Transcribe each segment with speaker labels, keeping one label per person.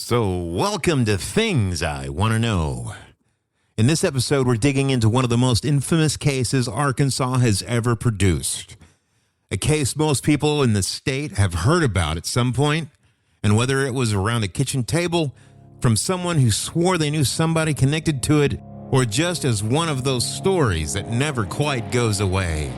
Speaker 1: So, welcome to Things I Want to Know. In this episode, we're digging into one of the most infamous cases Arkansas has ever produced. A case most people in the state have heard about at some point, and whether it was around a kitchen table, from someone who swore they knew somebody connected to it, or just as one of those stories that never quite goes away.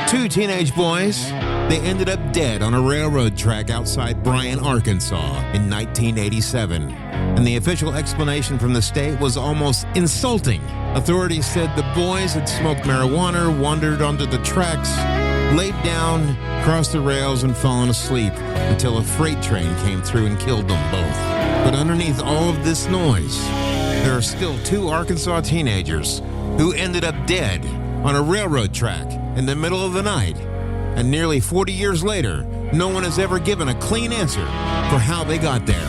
Speaker 1: Two teenage boys, they ended up dead on a railroad track outside Bryant, Arkansas in 1987. And the official explanation from the state was almost insulting. Authorities said the boys had smoked marijuana, wandered onto the tracks, laid down, crossed the rails, and fallen asleep until a freight train came through and killed them both. But underneath all of this noise, there are still two Arkansas teenagers who ended up dead on a railroad track in the middle of the night. And nearly 40 years later, no one has ever given a clean answer for how they got there.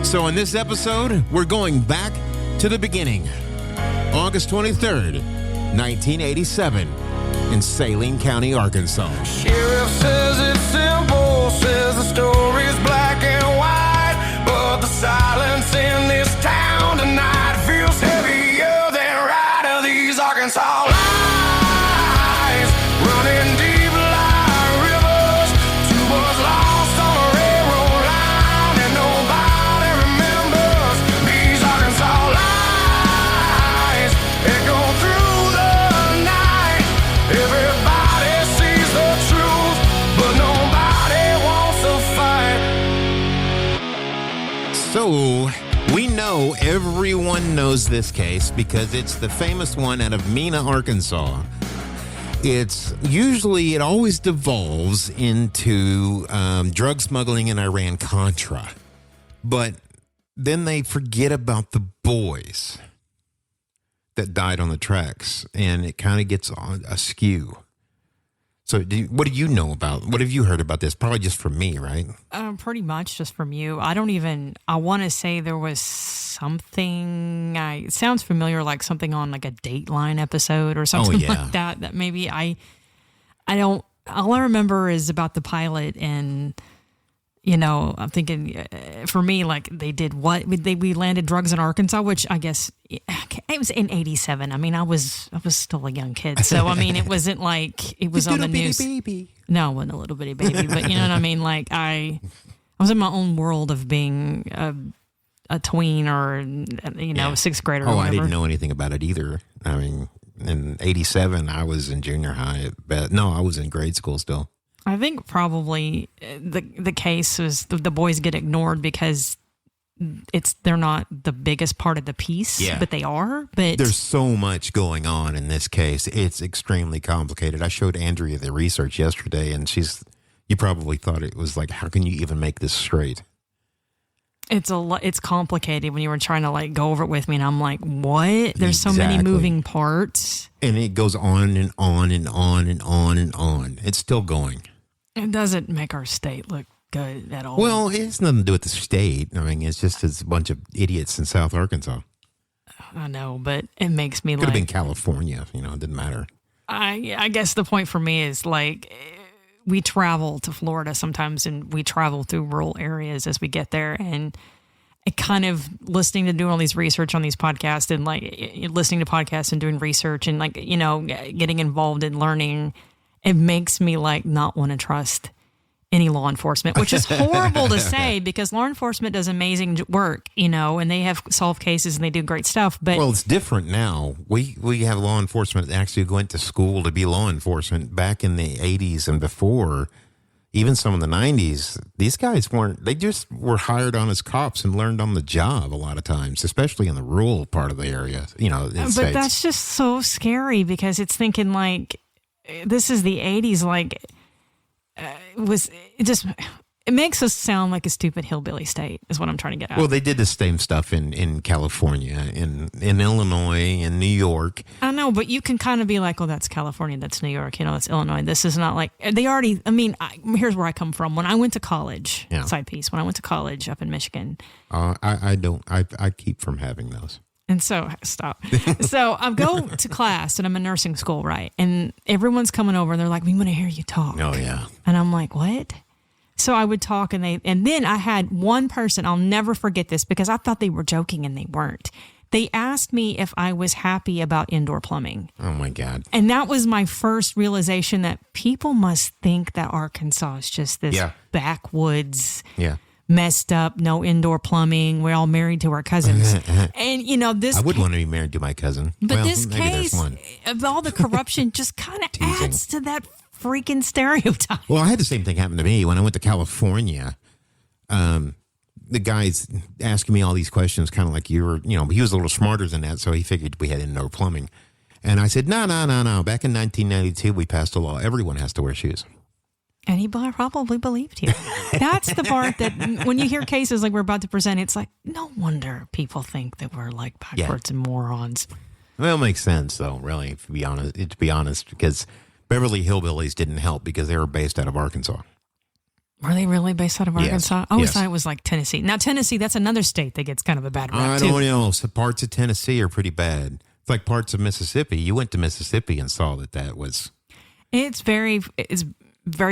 Speaker 1: So in this episode, we're going back to the beginning. August 23rd, 1987, in Saline County, Arkansas.
Speaker 2: Sheriff says it's simple, says the story's black and white, but the silence in this town tonight feels heavier than right of these Arkansas lies, running deep like rivers. Two boys lost on a railroad line, and nobody remembers these Arkansas lies echo through the night. Everybody sees the truth, but nobody wants to fight.
Speaker 1: So, we know everyone knows this case because it's the famous one out of Mena, Arkansas. It always devolves into drug smuggling and Iran-Contra. But then they forget about the boys that died on the tracks, and it kind of gets on askew. So what do you know about, what have you heard about this? Probably just from me, right?
Speaker 3: Pretty much just from you. I want to say there was something, it sounds familiar, like something on like a Dateline episode or something like that maybe all I remember is about the pilot, and I'm thinking, for me, like, they did what? We landed drugs in Arkansas, which I guess it was in 87. I mean, I was still a young kid. So, I mean, it wasn't like it was on the news.
Speaker 1: Baby.
Speaker 3: No, I wasn't a little bitty baby, but you know what I mean? Like, I was in my own world of being a tween or, a sixth grader or whatever.
Speaker 1: I didn't know anything about it either. I mean, in 87, I was in junior high. No, I was in grade school still.
Speaker 3: I think probably the case was the boys get ignored because they're not the biggest part of the piece, but they are. But
Speaker 1: there's so much going on in this case. It's extremely complicated. I showed Andrea the research yesterday, and you probably thought it was like, how can you even make this straight?
Speaker 3: It's complicated when you were trying to like go over it with me, and I'm like, what? There's so many moving parts. And
Speaker 1: it goes on and on and on and on and on. It's still going.
Speaker 3: It doesn't make our state look good at all.
Speaker 1: Well, it has nothing to do with the state. I mean, it's just a bunch of idiots in South Arkansas.
Speaker 3: I know, but it makes me
Speaker 1: Could have been California. It didn't matter.
Speaker 3: I guess the point for me is, like, we travel to Florida sometimes, and we travel through rural areas as we get there, and it kind of listening to doing all these research on these podcasts, and like listening to podcasts and doing research and like, getting involved in learning, it makes me like not want to trust any law enforcement, which is horrible to say because law enforcement does amazing work, and they have solved cases and they do great stuff. But
Speaker 1: well, it's different now. We have law enforcement that actually went to school to be law enforcement. Back in the 80s and before, even some in the 90s, these guys they just were hired on as cops and learned on the job a lot of times, especially in the rural part of the area,
Speaker 3: But
Speaker 1: States.
Speaker 3: That's just so scary because it's thinking like, this is the 80s, like, it makes us sound like a stupid hillbilly state is what I'm trying to get at.
Speaker 1: Well, they did the same stuff in California, in Illinois, in New York.
Speaker 3: I know, but you can kind of be like, oh, that's California, that's New York, that's Illinois. This is not like, here's where I come from. When I went to college, side piece, when I went to college up in Michigan.
Speaker 1: I keep from having those.
Speaker 3: And so, stop. So I go to class and I'm in nursing school, right? And everyone's coming over and they're like, we want to hear you talk.
Speaker 1: Oh, yeah.
Speaker 3: And I'm like, what? So I would talk and then I had one person, I'll never forget this because I thought they were joking and they weren't. They asked me if I was happy about indoor plumbing.
Speaker 1: Oh my God.
Speaker 3: And that was my first realization that people must think that Arkansas is just this backwoods, messed up, no indoor plumbing. We're all married to our cousins. And this.
Speaker 1: I would want to be married to my cousin.
Speaker 3: But this case of all the corruption just kind of adds to that freaking stereotype.
Speaker 1: Well, I had the same thing happen to me when I went to California. The guy's asking me all these questions, kind of like he was a little smarter than that, so he figured we had indoor plumbing. And I said, no. Back in 1992, we passed a law. Everyone has to wear shoes.
Speaker 3: And he probably believed you. That's the part that when you hear cases like we're about to present, it's like, no wonder people think that we're like backwards and morons.
Speaker 1: Well, it makes sense, though, really, to be honest, because Beverly Hillbillies didn't help because they were based out of Arkansas.
Speaker 3: Were they really based out of Arkansas?
Speaker 1: Yes.
Speaker 3: I always thought it was like Tennessee. Now, Tennessee, that's another state that gets kind of a bad rap, too.
Speaker 1: I don't know. So parts of Tennessee are pretty bad. It's like parts of Mississippi. You went to Mississippi and saw that was...
Speaker 3: It's very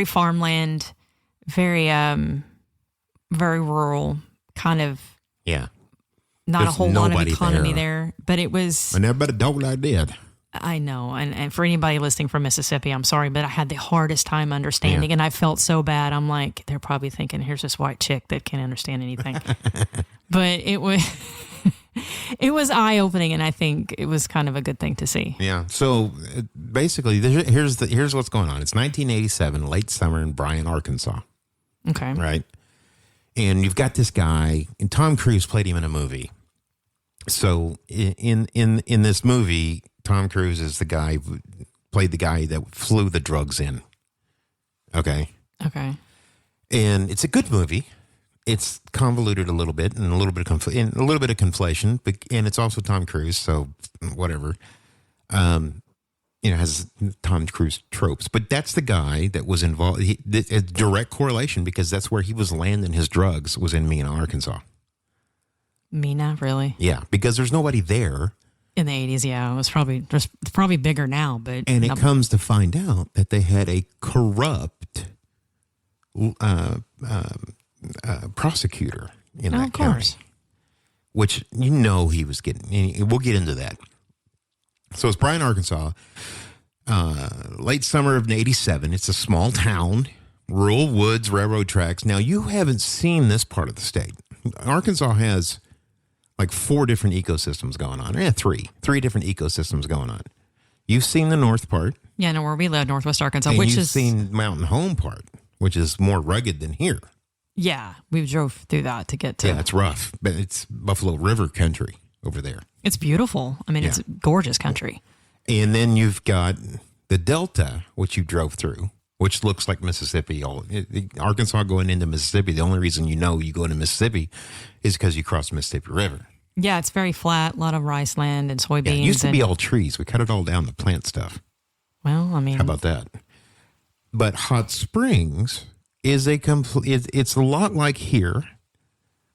Speaker 3: farmland, very rural, kind of...
Speaker 1: Yeah.
Speaker 3: Not
Speaker 1: There's
Speaker 3: a whole lot of
Speaker 1: nobody
Speaker 3: economy there, but it was...
Speaker 1: I never told I did.
Speaker 3: I know. And for anybody listening from Mississippi, I'm sorry, but I had the hardest time understanding. And I felt so bad. I'm like, they're probably thinking, here's this white chick that can't understand anything. But it was it was eye-opening, and I think it was kind of a good thing to see.
Speaker 1: Yeah. So basically, here's what's going on. It's 1987, late summer in Bryant, Arkansas.
Speaker 3: Okay.
Speaker 1: Right? And you've got this guy, and Tom Cruise played him in a movie. So in this movie... Tom Cruise is the guy who played the guy that flew the drugs in. Okay. And it's a good movie. It's convoluted a little bit and a little bit of conflation, but, and it's also Tom Cruise, so whatever. Has Tom Cruise tropes, but that's the guy that was involved. A direct correlation because that's where he was landing his drugs was in Mena, Arkansas.
Speaker 3: Mena, really?
Speaker 1: Yeah, because there's nobody there.
Speaker 3: In the 80s, yeah. It was probably bigger now, but...
Speaker 1: And it comes to find out that they had a corrupt prosecutor in that county. Which, he was getting... We'll get into that. So it's Bryant, Arkansas. Late summer of 87. It's a small town. Rural woods, railroad tracks. Now, you haven't seen this part of the state. Arkansas has... like 4 different ecosystems going on. Three different ecosystems going on. You've seen the north part.
Speaker 3: Yeah, no, where we live, Northwest Arkansas,
Speaker 1: and
Speaker 3: which
Speaker 1: you've
Speaker 3: is...
Speaker 1: seen Mountain Home part, which is more rugged than here.
Speaker 3: Yeah, we drove through that to get to...
Speaker 1: Yeah, it's rough, but it's Buffalo River country over there.
Speaker 3: It's beautiful. I mean, it's gorgeous country.
Speaker 1: And then you've got the Delta, which you drove through, which looks like Mississippi. Arkansas going into Mississippi, the only reason you go into Mississippi is because you cross the Mississippi River.
Speaker 3: Yeah, it's very flat, a lot of rice land and soybeans.
Speaker 1: Yeah, it used to be all trees. We cut it all down to plant stuff.
Speaker 3: Well, I mean...
Speaker 1: How about that? But Hot Springs is it's a lot like here,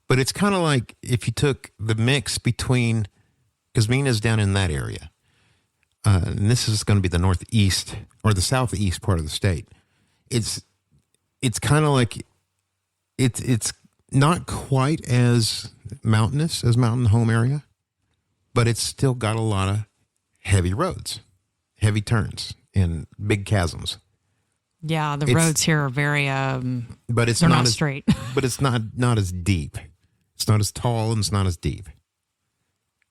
Speaker 1: but it's kind of like if you took the mix between, because Mena's down in that area, and this is going to be the northeast or the southeast part of the state. It's kind of like it's not quite as mountainous as Mountain Home area, but it's still got a lot of heavy roads, heavy turns, and big chasms.
Speaker 3: Yeah, the roads here are very
Speaker 1: but it's
Speaker 3: not straight.
Speaker 1: But it's not as deep. It's not as tall and it's not as deep.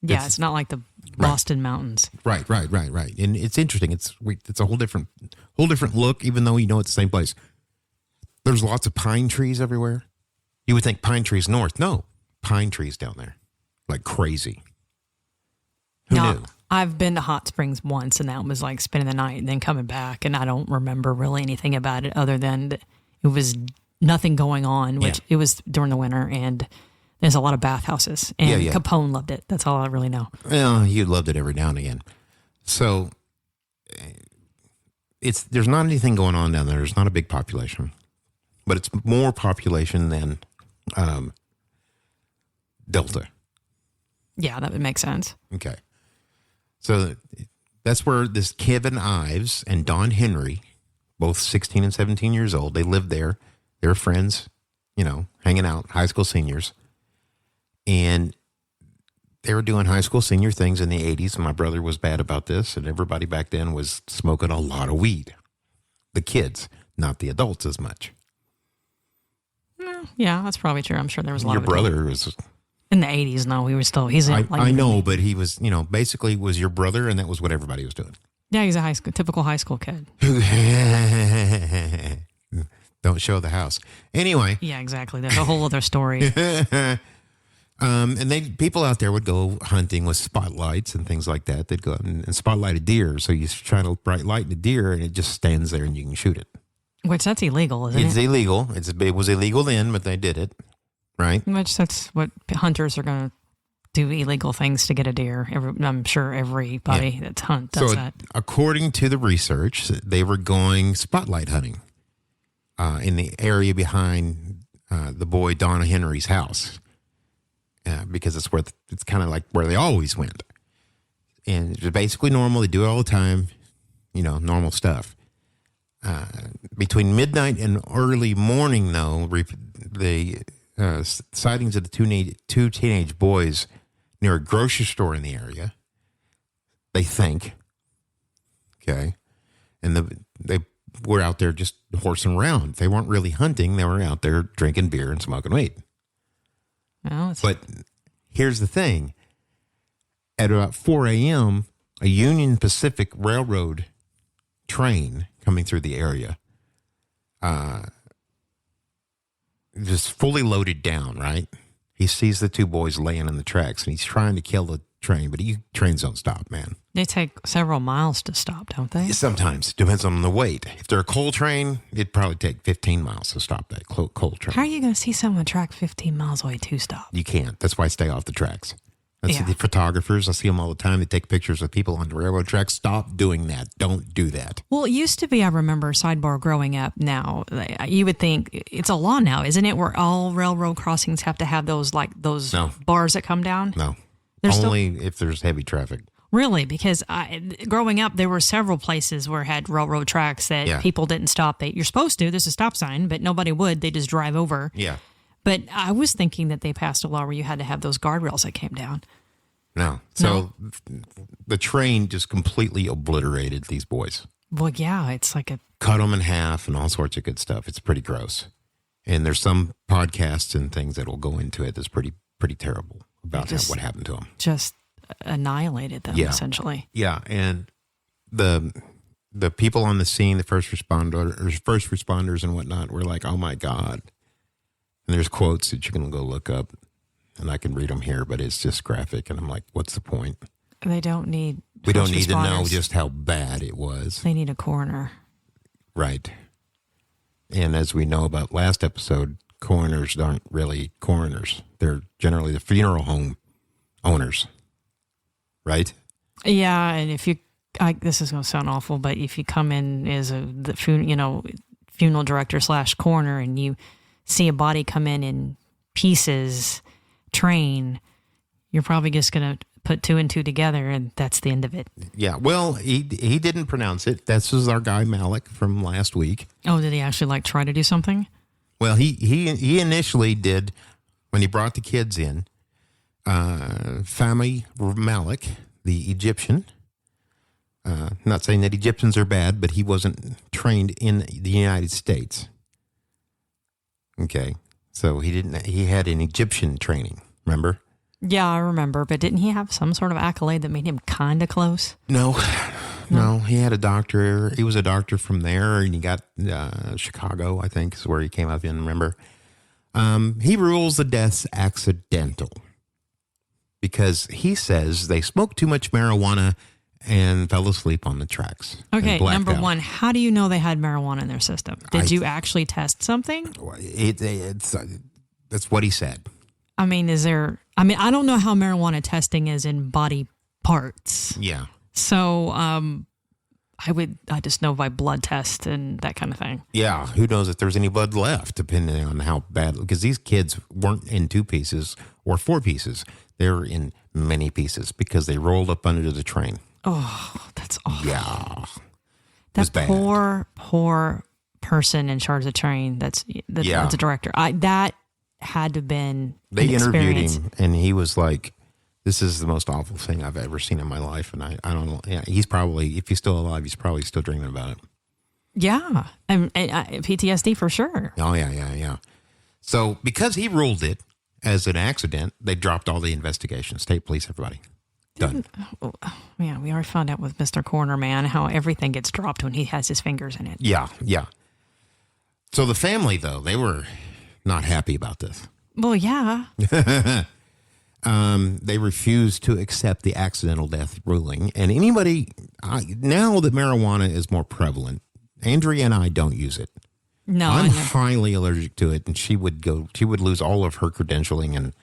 Speaker 3: Yeah, it's not like the Boston Mountains.
Speaker 1: Right. And it's interesting. It's a whole different look, even though it's the same place. There's lots of pine trees everywhere. You would think pine trees north. No, pine trees down there, like crazy. Who knew?
Speaker 3: I've been to Hot Springs once, and that was like spending the night and then coming back, and I don't remember really anything about it other than that it was nothing going on, which it was during the winter, and there's a lot of bathhouses, and Capone loved it. That's all I really know.
Speaker 1: Well, he loved it every now and again. So there's not anything going on down there. There's not a big population, but it's more population than Delta.
Speaker 3: Yeah, that would make sense.
Speaker 1: Okay. So that's where this Kevin Ives and Don Henry, both 16 and 17 years old, they lived there. They were friends, hanging out, high school seniors. And they were doing high school senior things in the 80s. And my brother was bad about this. And everybody back then was smoking a lot of weed. The kids, not the adults as much.
Speaker 3: Yeah, that's probably true. I'm sure there was a lot
Speaker 1: Your
Speaker 3: of
Speaker 1: brother was...
Speaker 3: In the 80s, no, we were still...
Speaker 1: I know, but he was, basically was your brother, and that was what everybody was doing.
Speaker 3: Yeah, he's a typical high school kid.
Speaker 1: Don't show the house. Anyway.
Speaker 3: Yeah, exactly. That's a whole other story.
Speaker 1: And people out there would go hunting with spotlights and things like that. They'd go out and spotlight a deer. So you try to bright light the deer, and it just stands there, and you can shoot it.
Speaker 3: Which, that's illegal, isn't it?
Speaker 1: It's illegal. It was illegal then, but they did it, right?
Speaker 3: Which, that's what hunters are going to do, illegal things to get a deer. I'm sure everybody that's hunt does that.
Speaker 1: According to the research, they were going spotlight hunting in the area behind the boy Donna Henry's house, because it's kind of like where they always went. And it's basically normal. They do it all the time, normal stuff. Between midnight and early morning, though, the sightings of the two teenage boys near a grocery store in the area, they think, okay, and they were out there just horsing around. They weren't really hunting. They were out there drinking beer and smoking weed.
Speaker 3: Well,
Speaker 1: but here's the thing. At about 4 a.m., a Union Pacific Railroad train coming through the area, just fully loaded down, right? He sees the two boys laying in the tracks, and he's trying to kill the train, but trains don't stop, man.
Speaker 3: They take several miles to stop, don't they?
Speaker 1: Sometimes. It depends on the weight. If they're a coal train, it'd probably take 15 miles to stop that coal train.
Speaker 3: How are you going to see someone track 15 miles away to stop?
Speaker 1: You can't. That's why I stay off the tracks. That's
Speaker 3: Yeah.
Speaker 1: the photographers. I see them all the time. They take pictures of people on the railroad tracks. Stop doing that. Don't do that.
Speaker 3: Well, it used to be, I remember, sidebar, growing up. Now, you would think it's a law now, isn't it, where all railroad crossings have to have those
Speaker 1: No.
Speaker 3: bars that come down?
Speaker 1: No.
Speaker 3: There's
Speaker 1: Only if there's heavy traffic.
Speaker 3: Really? Because growing up, there were several places where had railroad tracks that people didn't stop. You're supposed to. There's a stop sign, but nobody would. They just drive over.
Speaker 1: Yeah.
Speaker 3: But I was thinking that they passed a law where you had to have those guardrails that came down.
Speaker 1: No. So the train just completely obliterated these boys.
Speaker 3: Well, yeah, it's like
Speaker 1: cut them in half and all sorts of good stuff. It's pretty gross. And there's some podcasts and things that will go into it that's pretty terrible about what happened to them.
Speaker 3: Just annihilated them, essentially.
Speaker 1: Yeah, and the people on the scene, the first responders and whatnot, were like, "Oh my God!" And there's quotes that you can go look up, and I can read them here, but it's just graphic, and I'm like, "What's the point?"
Speaker 3: They don't need.
Speaker 1: We don't need to know just how bad it was.
Speaker 3: They need a coroner,
Speaker 1: right? And as we know about last episode, coroners aren't really coroners; they're generally the funeral home owners, right?
Speaker 3: Yeah, and if you, this is going to sound awful, but if you come in as the funeral director / coroner, and you see a body come in pieces, train, you're probably just going to put two and two together, and that's the end of it. Yeah,
Speaker 1: well, he didn't pronounce it. This was our guy Malik from last week.
Speaker 3: Oh, did he actually try to do something?
Speaker 1: Well, he initially did when he brought the kids in. Fahmy Malik, the Egyptian. Not saying that Egyptians are bad, but he wasn't trained in the United States. Okay, so he had an Egyptian training. Remember?
Speaker 3: Yeah, I remember. But didn't he have some sort of accolade that made him kind of close?
Speaker 1: No. He had a doctor. He was a doctor from there, and he got Chicago, I think, is where he came up in. Remember? He rules the deaths accidental because he says they smoked too much marijuana and fell asleep on the tracks.
Speaker 3: Okay, number one, how do you know they had marijuana in their system? Did you actually test something?
Speaker 1: That's what he said.
Speaker 3: I mean, I don't know how marijuana testing is in body parts.
Speaker 1: Yeah.
Speaker 3: So, I just know by blood test and that kind of thing.
Speaker 1: Yeah. Who knows if there's any blood left, depending on how bad, because these kids weren't in 2 pieces or 4 pieces. They were in many pieces because they rolled up under the train.
Speaker 3: Oh, that's awful.
Speaker 1: Yeah.
Speaker 3: That poor person in charge of the train. That's a director. That had to have been.
Speaker 1: They interviewed him, and he was like, "This is the most awful thing I've ever seen in my life." And I don't know. Yeah, he's probably, if he's still alive, he's probably still dreaming about it.
Speaker 3: Yeah, and PTSD for sure.
Speaker 1: Oh yeah. So because he ruled it as an accident, they dropped all the investigations. State police, everybody. Done.
Speaker 3: Yeah, we already found out with Mr. Corner Man how everything gets dropped when he has his fingers in it.
Speaker 1: Yeah. So the family, though, they were not happy about this.
Speaker 3: Well, yeah.
Speaker 1: They refused to accept the accidental death ruling. And anybody, now that marijuana is more prevalent, Andrea and I don't use it.
Speaker 3: No,
Speaker 1: I'm highly allergic to it, and she would lose all of her credentialing and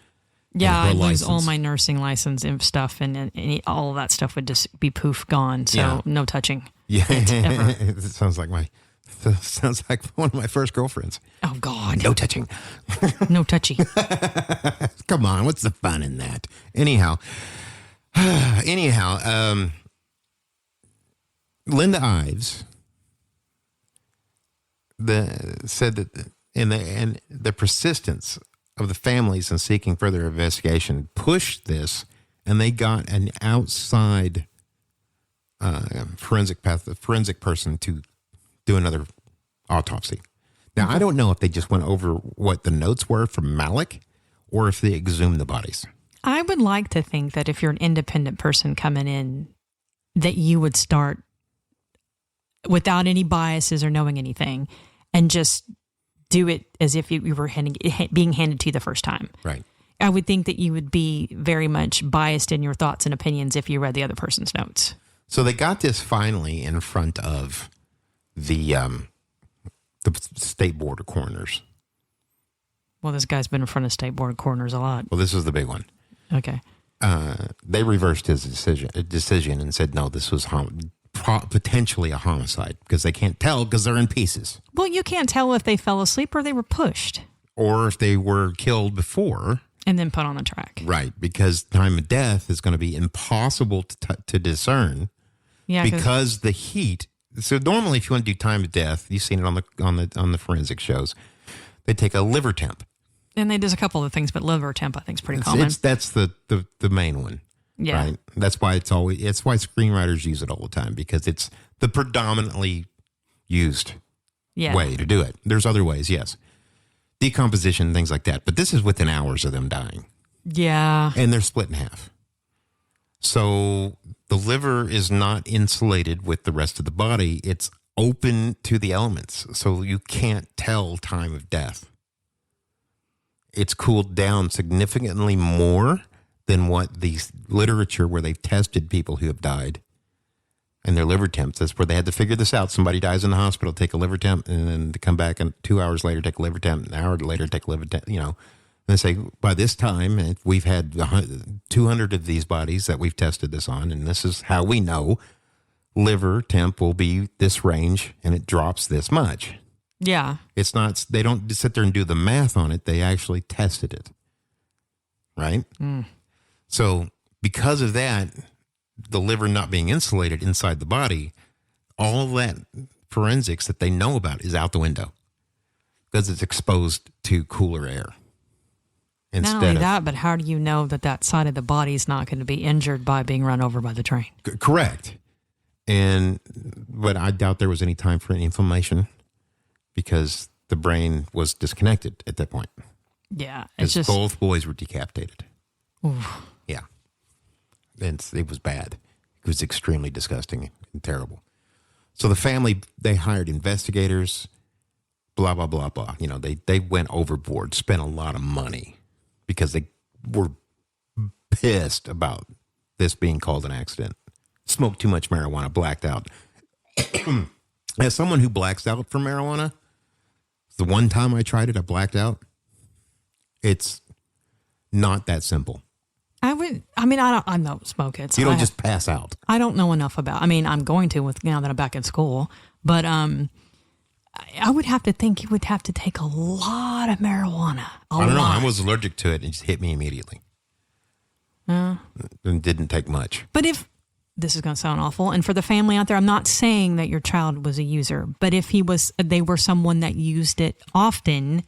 Speaker 3: I lose all my nursing license and stuff, and all of that stuff would just be poof gone. So no touching.
Speaker 1: Yeah, it sounds like one of my first girlfriends.
Speaker 3: Oh God,
Speaker 1: no touching,
Speaker 3: no touchy.
Speaker 1: Come on, what's the fun in that? Anyhow, Linda Ives said that the persistence of the families in seeking further investigation pushed this, and they got an outside forensic person to do another autopsy. Now, I don't know if they just went over what the notes were from Malik or if they exhumed the bodies.
Speaker 3: I would like to think that if you're an independent person coming in, that you would start without any biases or knowing anything and just do it as if you were being handed to you the first time.
Speaker 1: Right.
Speaker 3: I would think that you would be very much biased in your thoughts and opinions if you read the other person's notes.
Speaker 1: So they got this finally in front of the State Board of Coroners.
Speaker 3: Well, this guy's been in front of State Board of Coroners a lot.
Speaker 1: Well, this was the big one.
Speaker 3: Okay.
Speaker 1: They reversed his decision and said, no, this was potentially a homicide because they can't tell because they're in pieces.
Speaker 3: Well, you can't tell if they fell asleep or they were pushed.
Speaker 1: Or if they were killed before.
Speaker 3: And then put on the track.
Speaker 1: Right, because time of death is going to be impossible to discern. Yeah, because the heat. So normally, if you want to do time of death, you've seen it on the forensic shows. They take a liver temp,
Speaker 3: and there's a couple of things, but liver temp I think is pretty common.
Speaker 1: That's the main one.
Speaker 3: Yeah,
Speaker 1: right. That's why it's why screenwriters use it all the time because it's the predominantly used way to do it. There's other ways, yes, decomposition, things like that. But this is within hours of them dying.
Speaker 3: Yeah,
Speaker 1: and they're split in half. So the liver is not insulated with the rest of the body. It's open to the elements. So you can't tell time of death. It's cooled down significantly more than what the literature where they've tested people who have died and their liver temps. That's where they had to figure this out. Somebody dies in the hospital, take a liver temp, and then to come back and 2 hours later, take a liver temp, an hour later, take a liver temp, And they say, by this time, we've had 200 of these bodies that we've tested this on, and this is how we know liver temp will be this range, and it drops this much.
Speaker 3: Yeah.
Speaker 1: It's not, they don't sit there and do the math on it. They actually tested it. Right?
Speaker 3: Mm.
Speaker 1: So because of that, the liver not being insulated inside the body, all that forensics that they know about is out the window because it's exposed to cooler air.
Speaker 3: Not only that, but how do you know that side of the body is not going to be injured by being run over by the train?
Speaker 1: Correct. But I doubt there was any time for any inflammation because the brain was disconnected at that point.
Speaker 3: Yeah.
Speaker 1: It's just both boys were decapitated.
Speaker 3: Oof.
Speaker 1: Yeah. And it was bad. It was extremely disgusting and terrible. So the family, they hired investigators, blah, blah, blah, blah. They went overboard, spent a lot of money. Because they were pissed about this being called an accident. Smoked too much marijuana, blacked out. As someone who blacks out from marijuana, the one time I tried it, I blacked out. It's not that simple.
Speaker 3: I don't smoke it. So
Speaker 1: you don't just pass out.
Speaker 3: I don't know enough about. I'm going to now that I'm back in school, but I would have to think you would have to take a lot of marijuana.
Speaker 1: I don't know. I was allergic to it and it just hit me immediately. And didn't take much.
Speaker 3: But if this is going to sound awful. And for the family out there, I'm not saying that your child was a user, but if they were someone that used it often,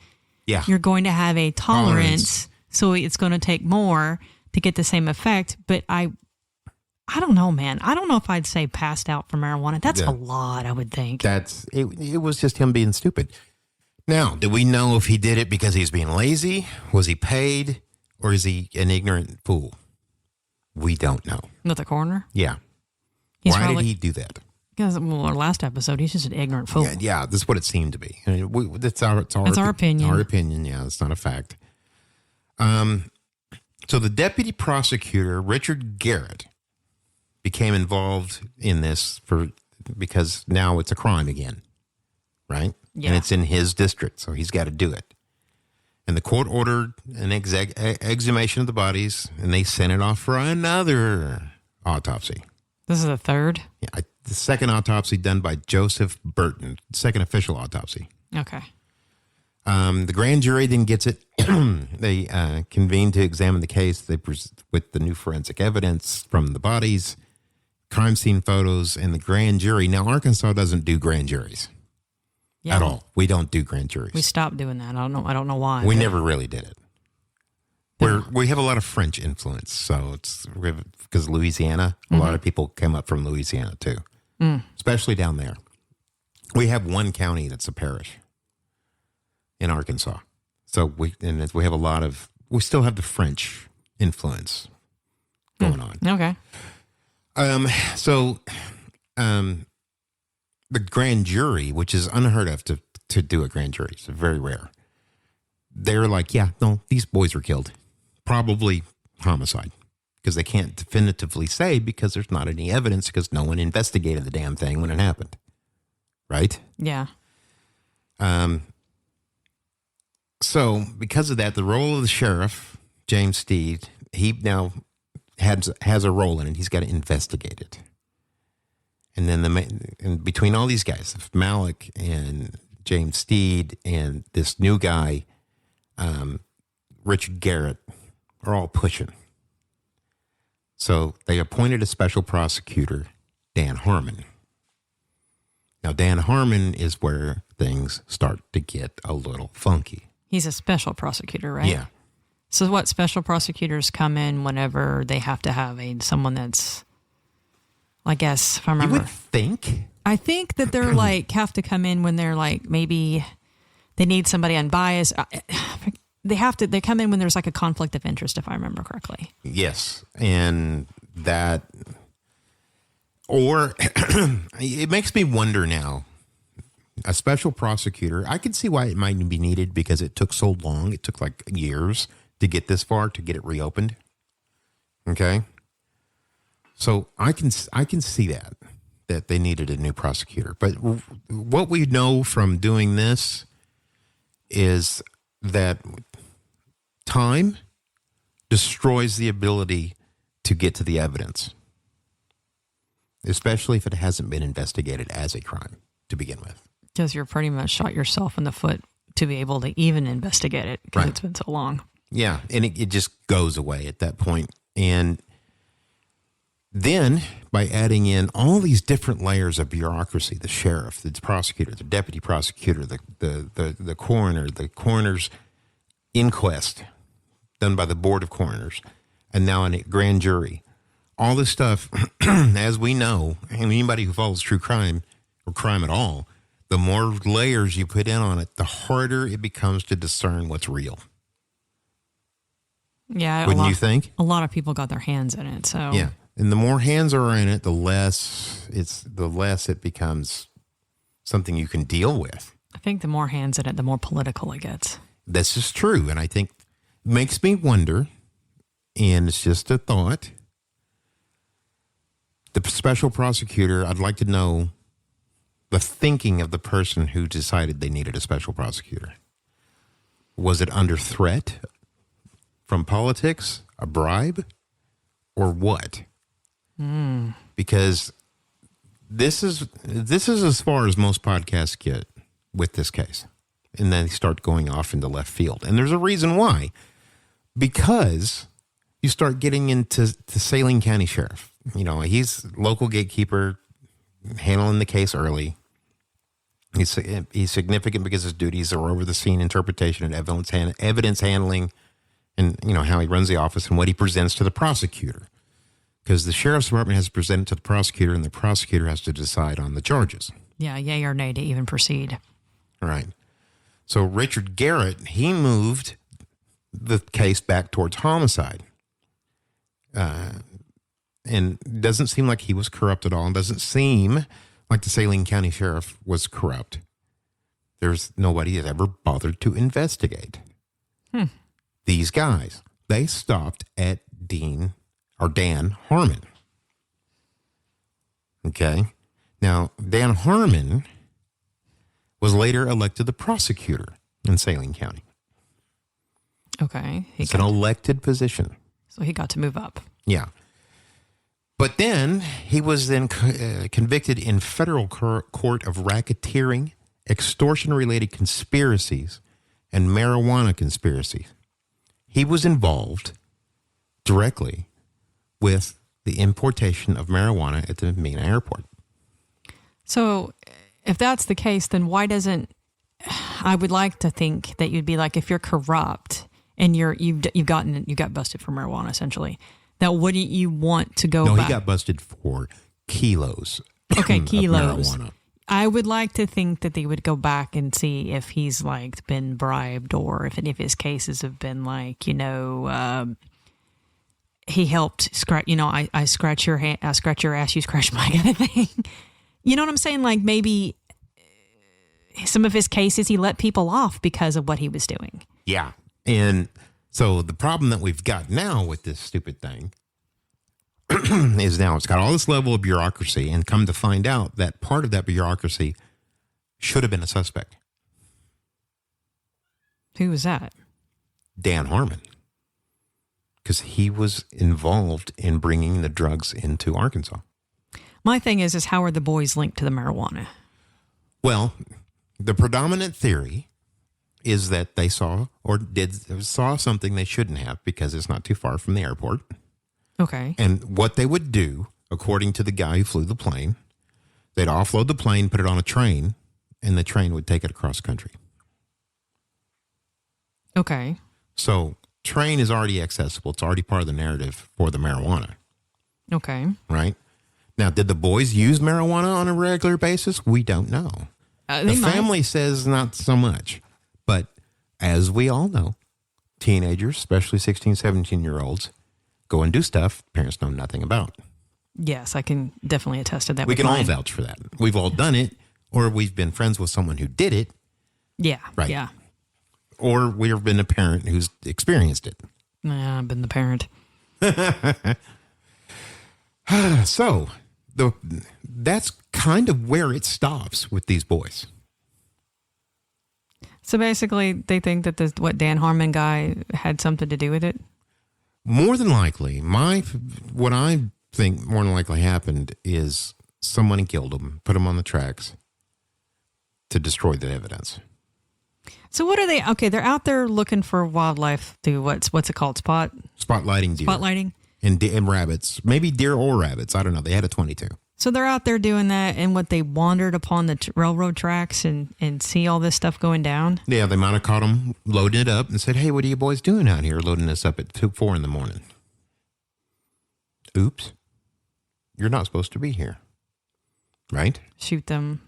Speaker 3: you're going to have a tolerance. So it's going to take more to get the same effect. But I don't know, man. I don't know if I'd say passed out from marijuana. That's a lot, I would think.
Speaker 1: It was just him being stupid. Now, do we know if he did it because he's being lazy? Was he paid? Or is he an ignorant fool? We don't know.
Speaker 3: Not the coroner?
Speaker 1: Yeah. Why did he do that?
Speaker 3: Because, our last episode, he's just an ignorant fool.
Speaker 1: Yeah, that's what it seemed to be. I mean, it's our
Speaker 3: opinion.
Speaker 1: Our opinion, yeah. It's not a fact. So the deputy prosecutor, Richard Garrett, became involved in this because now it's a crime again, right?
Speaker 3: Yeah.
Speaker 1: And it's in his district, so he's got to do it. And the court ordered an exhumation of the bodies, and they sent it off for another autopsy.
Speaker 3: This is the third?
Speaker 1: Yeah, the second autopsy done by Joseph Burton, second official autopsy.
Speaker 3: Okay.
Speaker 1: The grand jury then gets it. They convene to examine the case with the new forensic evidence from the bodies, crime scene photos, and the grand jury. Now, Arkansas doesn't do grand juries at all. We don't do grand juries.
Speaker 3: We stopped doing that. I don't know why.
Speaker 1: We never really did it. We have a lot of French influence, so it's because Louisiana. A lot of people came up from Louisiana too, especially down there. We have one county that's a parish in Arkansas, so we have a lot of. We still have the French influence going on.
Speaker 3: Okay.
Speaker 1: The grand jury, which is unheard of to do a grand jury, it's very rare. They're like, yeah, no, these boys were killed. Probably homicide. Because they can't definitively say because there's not any evidence because no one investigated the damn thing when it happened. Right?
Speaker 3: Yeah.
Speaker 1: So because of that, the role of the sheriff, James Steed, he now has a role in it. He's got to investigate it. And then between all these guys, Malik and James Steed and this new guy, Richard Garrett, are all pushing. So they appointed a special prosecutor, Dan Harmon. Now, Dan Harmon is where things start to get a little funky.
Speaker 3: He's a special prosecutor, right?
Speaker 1: Yeah.
Speaker 3: So what, special prosecutors come in whenever they have to have someone that's, I guess, if I remember.
Speaker 1: You would think.
Speaker 3: I think that they're like, have to come in when they're like, maybe they need somebody unbiased. They come in when there's like a conflict of interest, if I remember correctly.
Speaker 1: Yes. And that, or it makes me wonder now, a special prosecutor, I can see why it might be needed because it took so long. It took like years to get this far, to get it reopened. Okay. So I can see that they needed a new prosecutor. But what we know from doing this is that time destroys the ability to get to the evidence, especially if it hasn't been investigated as a crime to begin with.
Speaker 3: Because you're pretty much shot yourself in the foot to be able to even investigate it because It's been so long.
Speaker 1: Yeah, and it just goes away at that point. And then by adding in all these different layers of bureaucracy, the sheriff, the prosecutor, the deputy prosecutor, the coroner, the coroner's inquest done by the board of coroners, and now a grand jury, all this stuff, as we know, and anybody who follows true crime or crime at all, the more layers you put in on it, the harder it becomes to discern what's real.
Speaker 3: Yeah.
Speaker 1: Wouldn't you think?
Speaker 3: A lot of people got their hands in it. So
Speaker 1: yeah. And the more hands are in it, the less it becomes something you can deal with.
Speaker 3: I think the more hands in it, the more political it gets.
Speaker 1: This is true. And I think it makes me wonder, and it's just a thought, the special prosecutor, I'd like to know the thinking of the person who decided they needed a special prosecutor. Was it under threat from politics, a bribe, or what? Because this is as far as most podcasts get with this case. And then they start going off into left field. And there's a reason why. Because you start getting into the Saline County Sheriff. he's local gatekeeper, handling the case early. He's significant because his duties are over the scene interpretation and evidence handling, and how he runs the office and what he presents to the prosecutor. Because the sheriff's department has to present it to the prosecutor, and the prosecutor has to decide on the charges.
Speaker 3: Yeah, yay or nay to even proceed.
Speaker 1: Right. So Richard Garrett, he moved the case back towards homicide. And it doesn't seem like he was corrupt at all. It doesn't seem like the Saline County Sheriff was corrupt. There's nobody that ever bothered to investigate. These guys, they stopped at Dan Harmon. Okay. Now, Dan Harmon was later elected the prosecutor in Saline County.
Speaker 3: Okay.
Speaker 1: It's an elected position.
Speaker 3: So he got to move up.
Speaker 1: Yeah. But then he was then convicted in federal court of racketeering, extortion-related conspiracies, and marijuana conspiracies. He was involved directly with the importation of marijuana at the Mena airport.
Speaker 3: So if that's the case, then why doesn't, I would like to think that you'd be like, if you're corrupt and you got busted for marijuana essentially, that wouldn't you want to go back?
Speaker 1: No, he got busted for kilos.
Speaker 3: Okay, kilos.
Speaker 1: Of marijuana.
Speaker 3: I would like to think that they would go back and see if he's like been bribed, or if any of his cases have been like, he helped scratch, I scratch your hand, I scratch your ass, you scratch my kind of thing. You know what I'm saying? Like maybe some of his cases, he let people off because of what he was doing.
Speaker 1: Yeah. And so the problem that we've got now with this stupid thing is now it's got all this level of bureaucracy, and come to find out that part of that bureaucracy should have been a suspect.
Speaker 3: Who was that?
Speaker 1: Dan Harmon. Because he was involved in bringing the drugs into Arkansas.
Speaker 3: My thing is how are the boys linked to the marijuana? Well,
Speaker 1: the predominant theory is that they saw something they shouldn't have because it's not too far from the airport.
Speaker 3: Okay.
Speaker 1: And what they would do, according to the guy who flew the plane, they'd offload the plane, put it on a train, and the train would take it across country.
Speaker 3: Okay.
Speaker 1: So train is already accessible. It's already part of the narrative for the marijuana.
Speaker 3: Okay.
Speaker 1: Right? Now, did the boys use marijuana on a regular basis? We don't know. The family says not so much. But as we all know, teenagers, especially 16, 17-year-olds, go and do stuff parents know nothing about.
Speaker 3: Yes, I can definitely attest to that.
Speaker 1: We can all vouch for that. We've all done it, or we've been friends with someone who did it.
Speaker 3: Yeah.
Speaker 1: Right.
Speaker 3: Yeah.
Speaker 1: Or we've been a parent who's experienced it.
Speaker 3: Nah, I've been the parent.
Speaker 1: So that's kind of where it stops with these boys.
Speaker 3: So basically, they think that what Dan Harmon guy had something to do with it?
Speaker 1: More than likely. What I think more than likely happened is someone killed him, put him on the tracks to destroy the evidence.
Speaker 3: So what are they? Okay, they're out there looking for wildlife through what's it called?
Speaker 1: Spotlighting deer.
Speaker 3: Spotlighting?
Speaker 1: And rabbits. Maybe deer or rabbits. I don't know. They had a 22.
Speaker 3: So they're out there doing that, and they wandered upon the railroad tracks and see all this stuff going down?
Speaker 1: Yeah, they might have caught them loading it up and said, hey, what are you boys doing out here loading this up at 4 in the morning? Oops. You're not supposed to be here. Right?
Speaker 3: Shoot them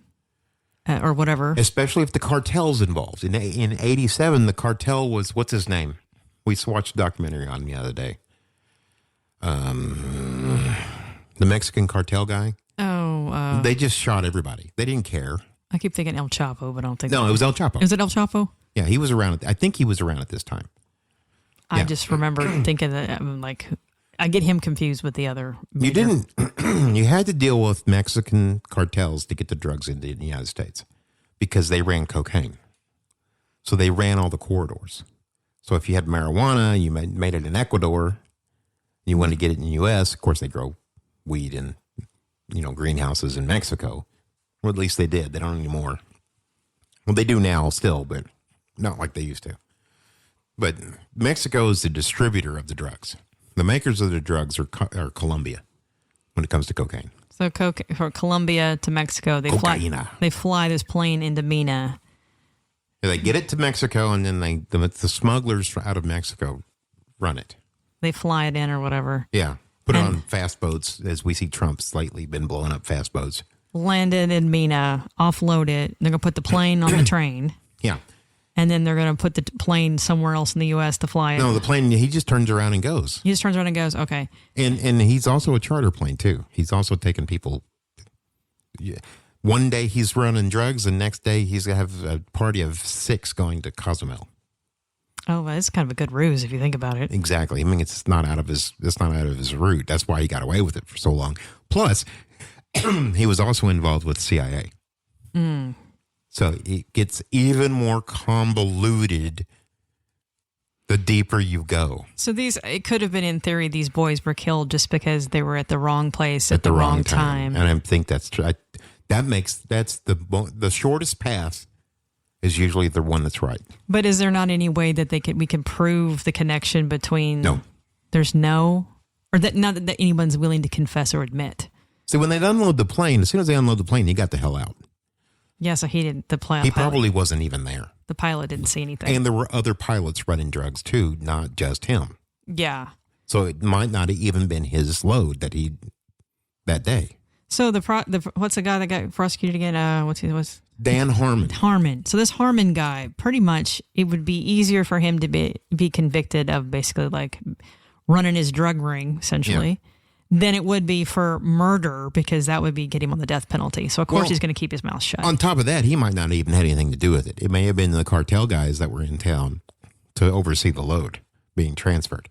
Speaker 3: or whatever.
Speaker 1: Especially if the cartel's involved. In 87, the cartel was, what's his name? We watched a documentary on him the other day. The Mexican cartel guy.
Speaker 3: Oh.
Speaker 1: They just shot everybody. They didn't care.
Speaker 3: I keep thinking El Chapo, but I don't think.
Speaker 1: No, it was El Chapo.
Speaker 3: Was it El Chapo?
Speaker 1: Yeah, he was around. I think he was around at this time.
Speaker 3: I just remember thinking that, I get him confused with the other.
Speaker 1: You didn't. You had to deal with Mexican cartels to get the drugs into the United States because they ran cocaine. So they ran all the corridors. So if you had marijuana, you made it in Ecuador, you wanted to get it in the U.S., of course, they grow weed in, greenhouses in Mexico. Or at least they did. They don't anymore. Well, they do now still, but not like they used to. But Mexico is the distributor of the drugs. The makers of the drugs are Colombia. when it comes to cocaine.
Speaker 3: So from Colombia to Mexico, they fly this plane into Mena.
Speaker 1: They get it to Mexico, and then the smugglers out of Mexico run it.
Speaker 3: They fly it in or whatever.
Speaker 1: Yeah. Put it on fast boats, as we see Trump's lately been blowing up fast boats.
Speaker 3: Landed in Mena, offload it. They're going to put the plane on the train.
Speaker 1: Yeah.
Speaker 3: And then they're going to put the plane somewhere else in the U.S. to fly it.
Speaker 1: No, the plane, he just turns around and goes.
Speaker 3: He just turns around and goes, okay.
Speaker 1: And he's also a charter plane, too. He's also taking people. Yeah. One day he's running drugs, and next day he's going to have a party of 6 going to Cozumel.
Speaker 3: Oh, well, it's kind of a good ruse if you think about it.
Speaker 1: Exactly. I mean, it's not out of his route. That's why he got away with it for so long. Plus, he was also involved with CIA.
Speaker 3: Mm.
Speaker 1: So it gets even more convoluted the deeper you go.
Speaker 3: So it could have been, in theory, these boys were killed just because they were at the wrong place at the wrong time.
Speaker 1: And I think that's true. That's the shortest path is usually the one that's right.
Speaker 3: But is there not any way that we can prove the connection between?
Speaker 1: No.
Speaker 3: There's no, or that not that anyone's willing to confess or admit.
Speaker 1: See, when they unload the plane, as soon as they unload the plane, he got the hell out.
Speaker 3: Yeah, so he didn't.
Speaker 1: He probably wasn't even there.
Speaker 3: The pilot didn't see anything.
Speaker 1: And there were other pilots running drugs too, not just him.
Speaker 3: Yeah.
Speaker 1: So it might not have even been his load that day.
Speaker 3: So what's the guy that got prosecuted again? What's
Speaker 1: Dan Harmon.
Speaker 3: Harmon. So this Harmon guy, pretty much, it would be easier for him to be convicted of basically like running his drug ring, essentially, than it would be for murder, because that would be get him on the death penalty. So of course he's going to keep his mouth shut.
Speaker 1: On top of that, he might not even had anything to do with it. It may have been the cartel guys that were in town to oversee the load being transferred.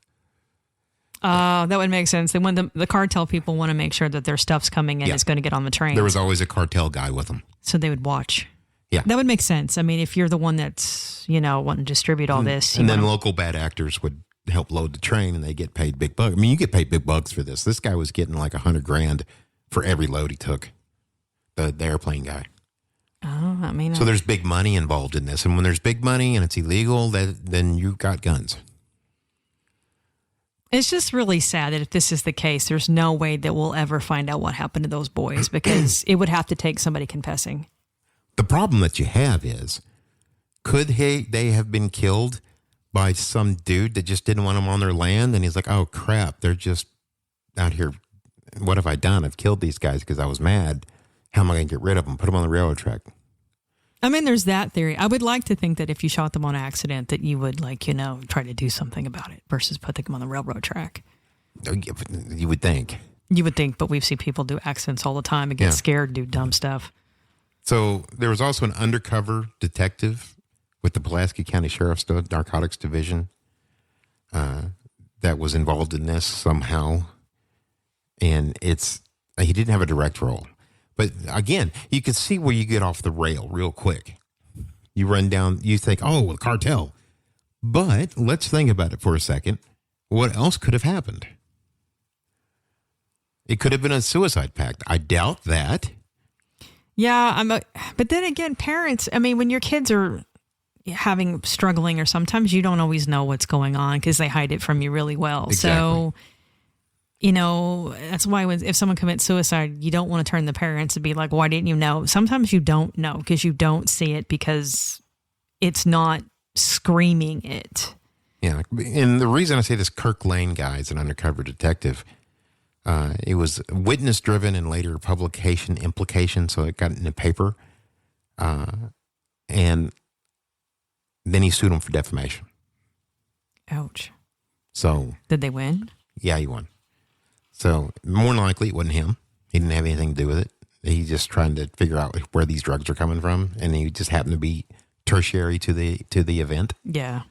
Speaker 3: That would make sense. They want the cartel people want to make sure that their stuff's coming in. It's going to get on the train.
Speaker 1: There was always a cartel guy with them.
Speaker 3: So they would watch.
Speaker 1: Yeah.
Speaker 3: That would make sense. I mean, if you're the one that's, wanting to distribute all this.
Speaker 1: And then local bad actors would help load the train, and they get paid big bucks. I mean, you get paid big bucks for this. This guy was getting like $100,000 for every load he took. The airplane guy.
Speaker 3: Oh, I mean.
Speaker 1: So there's big money involved in this. And when there's big money and it's illegal, then you got guns.
Speaker 3: It's just really sad that if this is the case, there's no way that we'll ever find out what happened to those boys, because it would have to take somebody confessing.
Speaker 1: The problem that you have is, could they have been killed by some dude that just didn't want them on their land? And he's like, oh, crap, they're just out here. What have I done? I've killed these guys because I was mad. How am I going to get rid of them? Put them on the railroad track.
Speaker 3: I mean, there's that theory. I would like to think that if you shot them on accident, that you would, try to do something about it versus putting them on the railroad track.
Speaker 1: You would think.
Speaker 3: You would think, but we've seen people do accidents all the time and get scared, do dumb stuff.
Speaker 1: So there was also an undercover detective with the Pulaski County Sheriff's Narcotics Division that was involved in this somehow. And he didn't have a direct role. But again, you can see where you get off the rail real quick. You run down, you think, oh, cartel. But let's think about it for a second. What else could have happened? It could have been a suicide pact. I doubt that.
Speaker 3: Yeah, but then again, parents, I mean, when your kids are struggling, or sometimes you don't always know what's going on because they hide it from you really well.
Speaker 1: Exactly.
Speaker 3: So, that's why if someone commits suicide, you don't want to turn the parents and be like, why didn't you know? Sometimes you don't know because you don't see it, because it's not screaming it.
Speaker 1: Yeah. And the reason I say this Kirk Lane guy is an undercover detective, it was witness driven and later publication implication. So it got in the paper. And then he sued him for defamation.
Speaker 3: Ouch.
Speaker 1: So.
Speaker 3: Did they win?
Speaker 1: Yeah, he won. So more than likely it wasn't him. He didn't have anything to do with it. He's just trying to figure out where these drugs are coming from, and he just happened to be tertiary to the event.
Speaker 3: Yeah.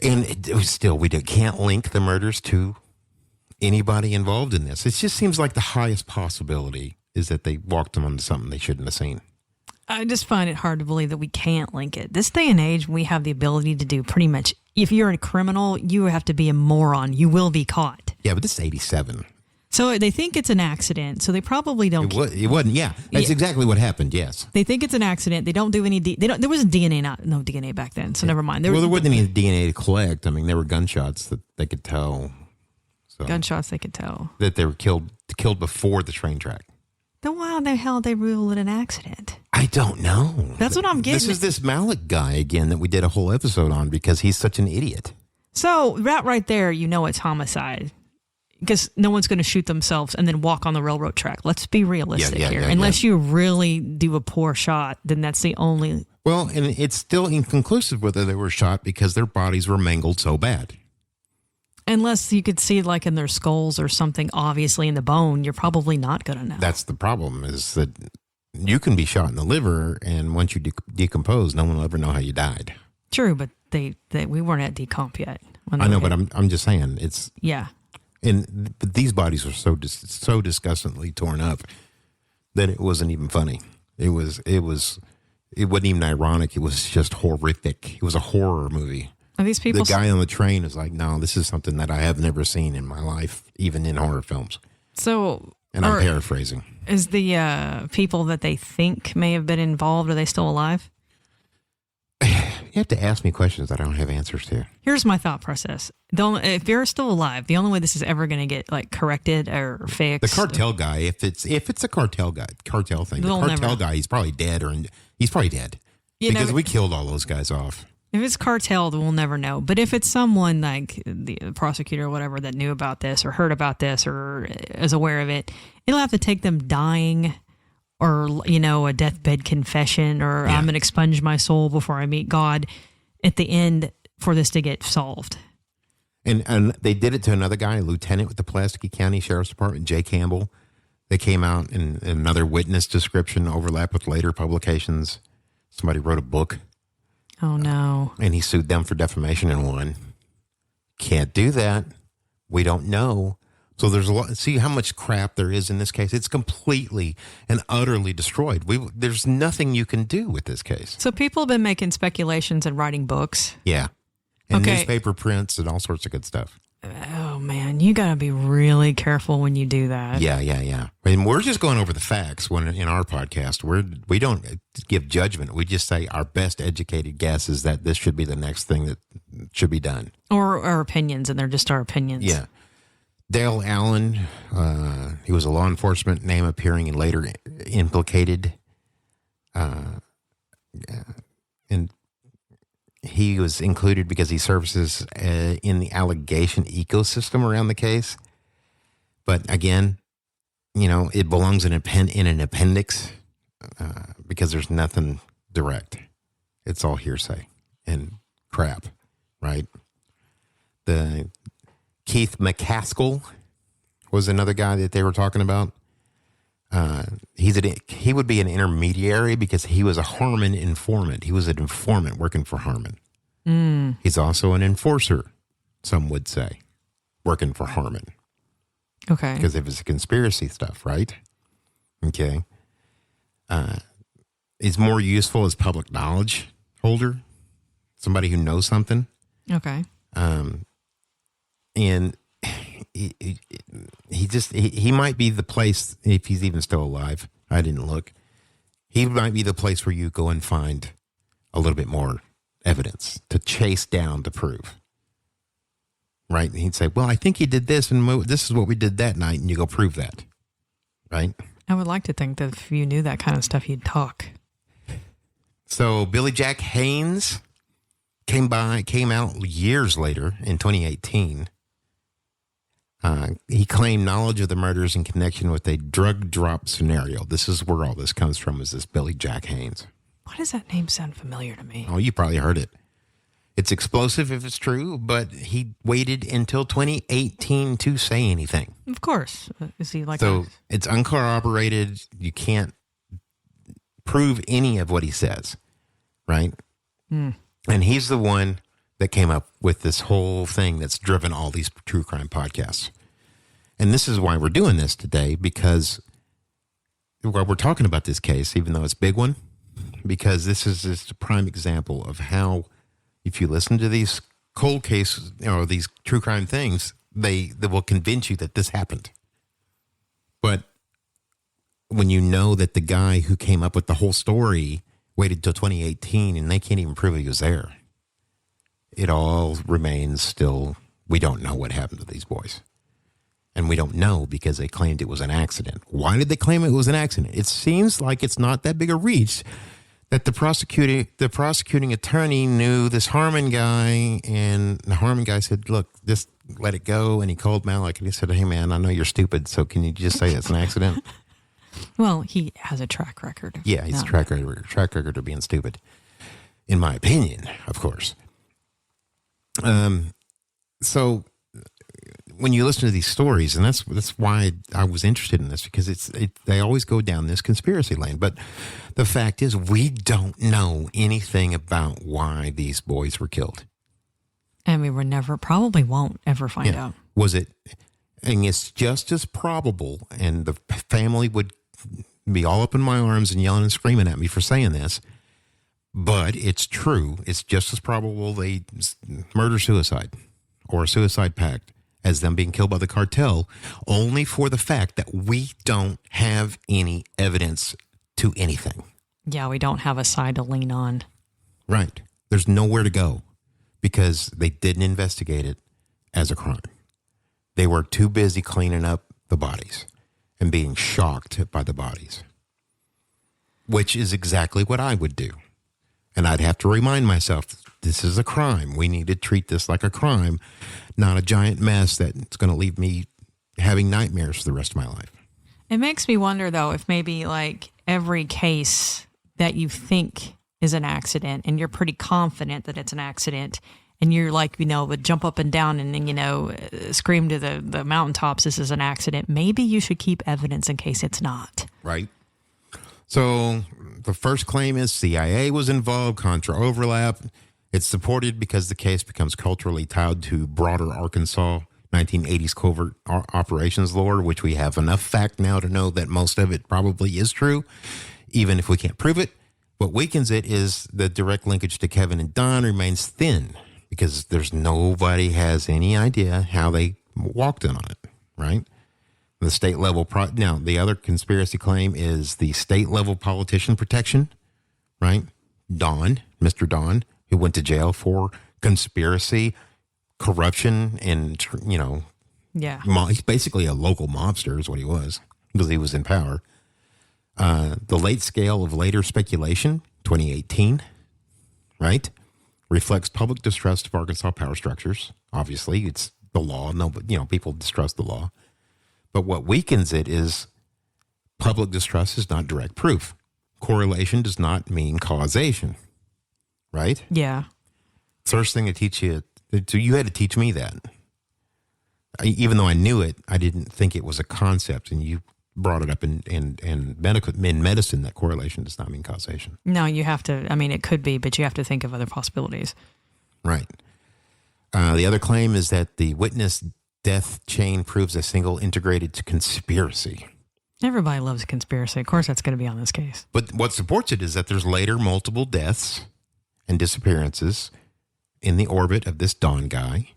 Speaker 1: And it was still, we can't link the murders to anybody involved in this. It just seems like the highest possibility is that they walked them onto something they shouldn't have seen.
Speaker 3: I just find it hard to believe that we can't link it. This day and age, we have the ability to do pretty much. If you're a criminal, you have to be a moron. You will be caught.
Speaker 1: Yeah, but this is 87.
Speaker 3: So they think it's an accident. So they probably don't.
Speaker 1: It wasn't. Yeah, that's exactly what happened. Yes.
Speaker 3: They think it's an accident. They don't do any. There was DNA, no DNA back then. So never mind.
Speaker 1: There wasn't any DNA to collect. I mean, there were gunshots that they could tell. So
Speaker 3: Gunshots, they could tell.
Speaker 1: that they were killed before the train track.
Speaker 3: Then why the hell they rule it an accident?
Speaker 1: I don't know.
Speaker 3: That's what I'm getting.
Speaker 1: This is this Malik guy again that we did a whole episode on because he's such an idiot.
Speaker 3: So right there, you know it's homicide. Because no one's going to shoot themselves and then walk on the railroad track. Let's be realistic here. Unless you really do a poor shot, then that's the only...
Speaker 1: Well, and it's still inconclusive whether they were shot because their bodies were mangled so bad.
Speaker 3: Unless you could see like in their skulls or something obviously in the bone, you're probably not going to know.
Speaker 1: That's the problem, is that you can be shot in the liver, and once you decompose, no one will ever know how you died.
Speaker 3: True, but we weren't at decomp yet.
Speaker 1: I know, but I'm just saying, it's...
Speaker 3: Yeah.
Speaker 1: But these bodies were so disgustingly torn up that it wasn't even funny. It wasn't even ironic. It was just horrific. It was a horror movie.
Speaker 3: Are these people?
Speaker 1: The guy on the train is like, no, this is something that I have never seen in my life, even in horror films.
Speaker 3: So,
Speaker 1: and I'm paraphrasing.
Speaker 3: Is the people that they think may have been involved, are they still alive?
Speaker 1: You have to ask me questions that I don't have answers to.
Speaker 3: Here's my thought process. If they're still alive, the only way this is ever going to get like corrected or fixed.
Speaker 1: The cartel guy, if it's a cartel thing, the cartel guy, he's probably dead he's probably dead because we killed all those guys off.
Speaker 3: If it's cartel, then we'll never know. But if it's someone like the prosecutor or whatever that knew about this or heard about this or is aware of it, it'll have to take them dying or, a deathbed confession or I'm going to expunge my soul before I meet God at the end for this to get solved.
Speaker 1: And they did it to another guy, a lieutenant with the Pulaski County Sheriff's Department, Jay Campbell. They came out and another witness description overlapped with later publications. Somebody wrote a book.
Speaker 3: Oh, no.
Speaker 1: And he sued them for defamation and won. Can't do that. We don't know. So there's a lot. See how much crap there is in this case. It's completely and utterly destroyed. There's nothing you can do with this case.
Speaker 3: So people have been making speculations and writing books.
Speaker 1: Yeah. And newspaper prints and all sorts of good stuff.
Speaker 3: Oh, man. You got to be really careful when you do that.
Speaker 1: Yeah. And we're just going over the facts when in our podcast. We don't give judgment. We just say our best educated guess is that this should be the next thing that should be done.
Speaker 3: Or our opinions, and they're just our opinions.
Speaker 1: Yeah. Dale Allen, he was a law enforcement name appearing and later implicated. And he was included because he services in the allegation ecosystem around the case. But again, it belongs in an appendix because there's nothing direct. It's all hearsay and crap, right? The Keith McCaskill was another guy that they were talking about. He would be an intermediary because he was a Harmon informant. He was an informant working for Harmon. He's also an enforcer, some would say, working for Harmon.
Speaker 3: Okay.
Speaker 1: Because it was conspiracy stuff, right? Okay. He's more useful as public knowledge holder, somebody who knows something.
Speaker 3: Okay.
Speaker 1: And he might be the place, if he's even still alive. I didn't look. He might be the place where you go and find a little bit more evidence to chase down to prove. Right? And he'd say, well, I think he did this, and this is what we did that night, and you go prove that. Right?
Speaker 3: I would like to think that if you knew that kind of stuff, you'd talk.
Speaker 1: So Billy Jack Haynes came out years later in 2018. He claimed knowledge of the murders in connection with a drug drop scenario. This is where all this comes from, is this Billy Jack Haynes.
Speaker 3: Why does that name sound familiar to me?
Speaker 1: Oh, you probably heard it. It's explosive if it's true, but he waited until 2018 to say anything.
Speaker 3: Of course. Is he like
Speaker 1: So it's uncorroborated. You can't prove any of what he says, right? And he's the one that came up with this whole thing that's driven all these true crime podcasts. And this is why we're doing this today, because while we're talking about this case, even though it's a big one, because this is just a prime example of how, if you listen to these cold cases, these true crime things, they will convince you that this happened. But when you know that the guy who came up with the whole story waited till 2018 and they can't even prove he was there, it all remains still, we don't know what happened to these boys. And we don't know because they claimed it was an accident. Why did they claim it was an accident? It seems like it's not that big a reach that the prosecuting attorney knew this Harmon guy, and the Harmon guy said, look, just let it go. And he called Malik and he said, hey, man, I know you're stupid, so can you just say it's an accident?
Speaker 3: Well, he has a track record.
Speaker 1: Yeah, he's a track record of being stupid, in my opinion, of course. So when you listen to these stories, and that's why I was interested in this, because they always go down this conspiracy lane. But the fact is, we don't know anything about why these boys were killed.
Speaker 3: And we probably won't ever find out.
Speaker 1: Was it, and it's just as probable, and the family would be all up in my arms and yelling and screaming at me for saying this, but it's true. It's just as probable they murder-suicide or a suicide pact as them being killed by the cartel, only for the fact that we don't have any evidence to anything.
Speaker 3: Yeah, we don't have a side to lean on.
Speaker 1: Right. There's nowhere to go because they didn't investigate it as a crime. They were too busy cleaning up the bodies and being shocked by the bodies, which is exactly what I would do. And I'd have to remind myself, this is a crime. We need to treat this like a crime, not a giant mess that's going to leave me having nightmares for the rest of my life.
Speaker 3: It makes me wonder, though, if maybe like every case that you think is an accident and you're pretty confident that it's an accident and you're like, would jump up and down and, scream to the mountaintops, this is an accident. Maybe you should keep evidence in case it's not.
Speaker 1: Right. So the first claim is CIA was involved, Contra overlap. It's supported because the case becomes culturally tied to broader Arkansas 1980s covert operations lore, which we have enough fact now to know that most of it probably is true, even if we can't prove it. What weakens it is the direct linkage to Kevin and Don remains thin because there's nobody has any idea how they walked in on it, right? The state level, now the other conspiracy claim is the state level politician protection, right? Don, Mr. Don, who went to jail for conspiracy, corruption, and,
Speaker 3: Yeah.
Speaker 1: He's basically a local mobster is what he was because he was in power. The late scale of later speculation, 2018, right, reflects public distrust of Arkansas power structures. Obviously, it's the law. No, but people distrust the law. But what weakens it is public distrust is not direct proof. Correlation does not mean causation, right?
Speaker 3: Yeah.
Speaker 1: First thing to teach you, so you had to teach me that. Even though I knew it, I didn't think it was a concept, and you brought it up in medicine that correlation does not mean causation.
Speaker 3: No, you have to, it could be, but you have to think of other possibilities.
Speaker 1: Right. The other claim is that the witness death chain proves a single integrated conspiracy.
Speaker 3: Everybody loves a conspiracy. Of course, that's going to be on this case.
Speaker 1: But what supports it is that there's later multiple deaths and disappearances in the orbit of this Don guy.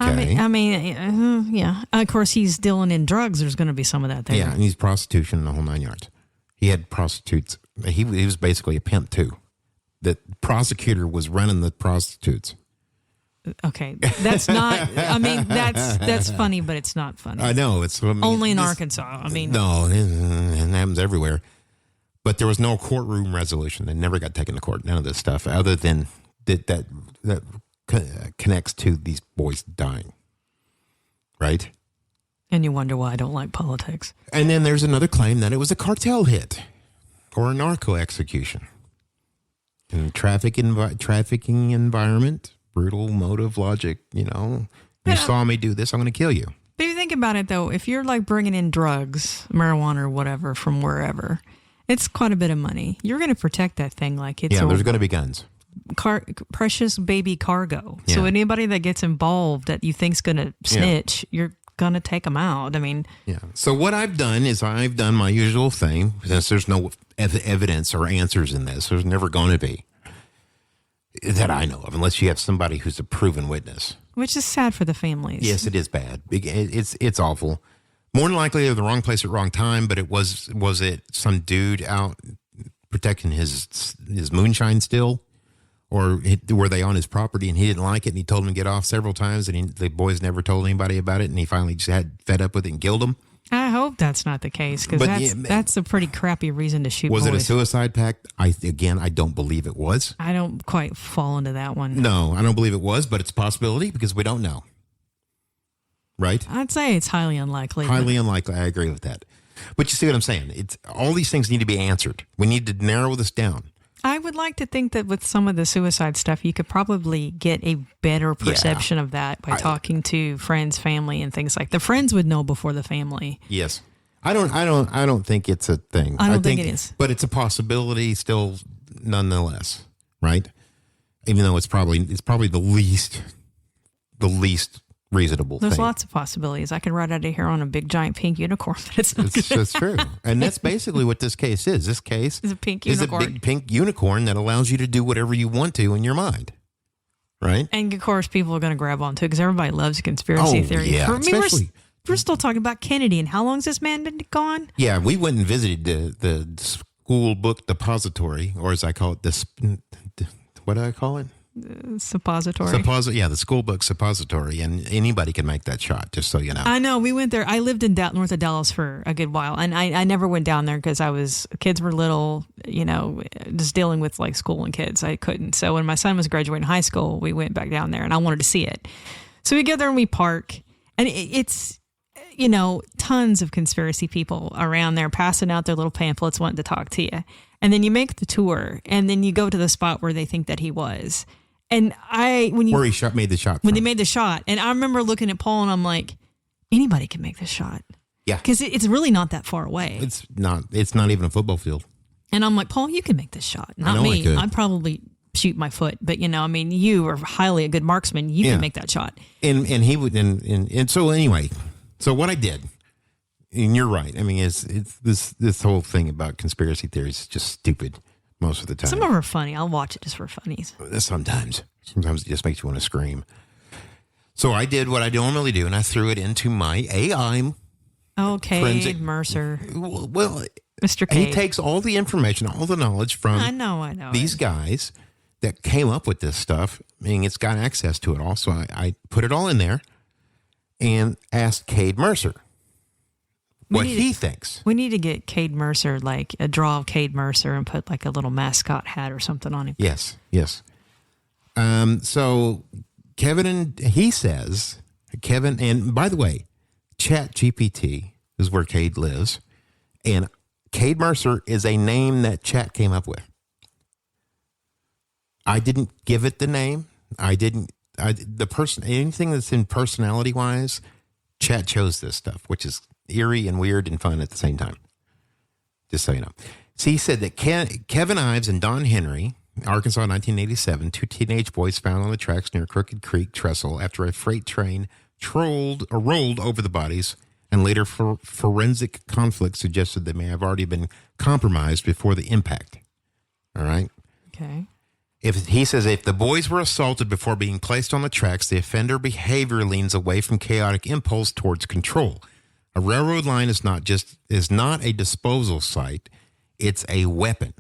Speaker 1: Okay.
Speaker 3: Yeah. Of course, he's dealing in drugs. There's going to be some of that there.
Speaker 1: Yeah, and he's prostitution in the whole 9 yards. He had prostitutes. He was basically a pimp, too. The prosecutor was running the prostitutes.
Speaker 3: Okay, that's not. That's funny, but it's not funny.
Speaker 1: I know it's
Speaker 3: only in Arkansas.
Speaker 1: No, it happens everywhere. But there was no courtroom resolution. They never got taken to court. None of this stuff, other than that connects to these boys dying, right?
Speaker 3: And you wonder why I don't like politics.
Speaker 1: And then there's another claim that it was a cartel hit or a narco execution in a trafficking environment. Brutal motive logic, you saw me do this, I'm going to kill you.
Speaker 3: But if you think about it, though, if you're like bringing in drugs, marijuana or whatever from wherever, it's quite a bit of money. You're going to protect that thing like it's
Speaker 1: there's going to be guns.
Speaker 3: Precious baby cargo.
Speaker 1: Yeah.
Speaker 3: So anybody that gets involved that you think's going to snitch, you're going to take them out.
Speaker 1: Yeah. So what I've done is I've done my usual thing. Since there's no evidence or answers in this, there's never going to be. That I know of, unless you have somebody who's a proven witness.
Speaker 3: Which is sad for the families.
Speaker 1: Yes, it is bad. It's awful. More than likely, they're the wrong place at the wrong time. But was it some dude out protecting his moonshine still, Or were they on his property and he didn't like it and he told them to get off several times and the boys never told anybody about it and he finally just had fed up with it and killed them?
Speaker 3: I hope that's not the case because that's a pretty crappy reason to shoot
Speaker 1: Was
Speaker 3: boys.
Speaker 1: it a suicide pact? I don't believe it was.
Speaker 3: I don't quite fall into that one.
Speaker 1: No, I don't believe it was, but it's a possibility because we don't know. Right?
Speaker 3: I'd say it's highly unlikely.
Speaker 1: Highly unlikely. I agree with that. But you see what I'm saying? It's all these things need to be answered. We need to narrow this down.
Speaker 3: I would like to think that with some of the suicide stuff, you could probably get a better perception of that by talking to friends, family, and things like. The friends would know before the family.
Speaker 1: Yes, I don't think it's a thing.
Speaker 3: I don't think it is,
Speaker 1: but it's a possibility still, nonetheless. Right? Even though it's probably the least reasonable
Speaker 3: There's
Speaker 1: thing.
Speaker 3: lots of possibilities. I could ride out of here on a big giant pink unicorn, but it's not good.
Speaker 1: That's true. And that's basically what this case is. This case
Speaker 3: is a pink
Speaker 1: is
Speaker 3: unicorn.
Speaker 1: a big pink unicorn that allows you to do whatever you want to in your mind. Right?
Speaker 3: And of course, people are going to grab on too because everybody loves conspiracy theory.
Speaker 1: Yeah,
Speaker 3: For me,
Speaker 1: especially,
Speaker 3: we're still talking about Kennedy and how long's this man been gone?
Speaker 1: Yeah, we went and visited the school book depository, or as I call it, what do I call it?
Speaker 3: Suppository.
Speaker 1: The school book suppository, and anybody can make that shot, just so you know.
Speaker 3: I know. We went there. I lived in north of Dallas for a good while, and I never went down there because kids were little, just dealing with like school and kids. I couldn't. So when my son was graduating high school, we went back down there, and I wanted to see it. So we go there and we park, and it's, tons of conspiracy people around there passing out their little pamphlets wanting to talk to you. And then you make the tour, and then you go to the spot where they think that he was. And where he
Speaker 1: made the shot.
Speaker 3: When they made the shot. And I remember looking at Paul and I'm like, anybody can make this shot.
Speaker 1: Yeah.
Speaker 3: Because it's really not that far away.
Speaker 1: It's not even a football field.
Speaker 3: And I'm like, Paul, you can make this shot. Not me. I'd probably shoot my foot. But, you are highly a good marksman. You can make that shot.
Speaker 1: And he would, and so anyway, so what I did, and you're right. I mean, it's this whole thing about conspiracy theories is just stupid most of the time.
Speaker 3: Some of them are funny. I'll watch it just for funnies.
Speaker 1: Sometimes it just makes you want to scream. So I did what I normally do, and I threw it into my AI.
Speaker 3: Okay, Mercer.
Speaker 1: Well,
Speaker 3: Mr. K.
Speaker 1: He takes all the information, all the knowledge from
Speaker 3: I know
Speaker 1: these guys that came up with this stuff. I mean, it's got access to it all. So I put it all in there and asked Cade Mercer what he thinks.
Speaker 3: We need to get Cade Mercer, like a draw of Cade Mercer, and put like a little mascot hat or something on him.
Speaker 1: Yes. So Kevin, and by the way, Chat GPT is where Cade lives, and Cade Mercer is a name that Chat came up with. I didn't give it the name. Anything that's in personality wise, Chat chose this stuff, which is eerie and weird and fun at the same time. Just so you know. So he said that Kevin Ives and Don Henry, Arkansas, 1987, two teenage boys found on the tracks near Crooked Creek Trestle after a freight train rolled over the bodies, and later forensic conflict suggested they may have already been compromised before the impact. All right?
Speaker 3: Okay.
Speaker 1: He says if the boys were assaulted before being placed on the tracks, the offender behavior leans away from chaotic impulse towards control. A railroad line is not a disposal site; it's a weapon.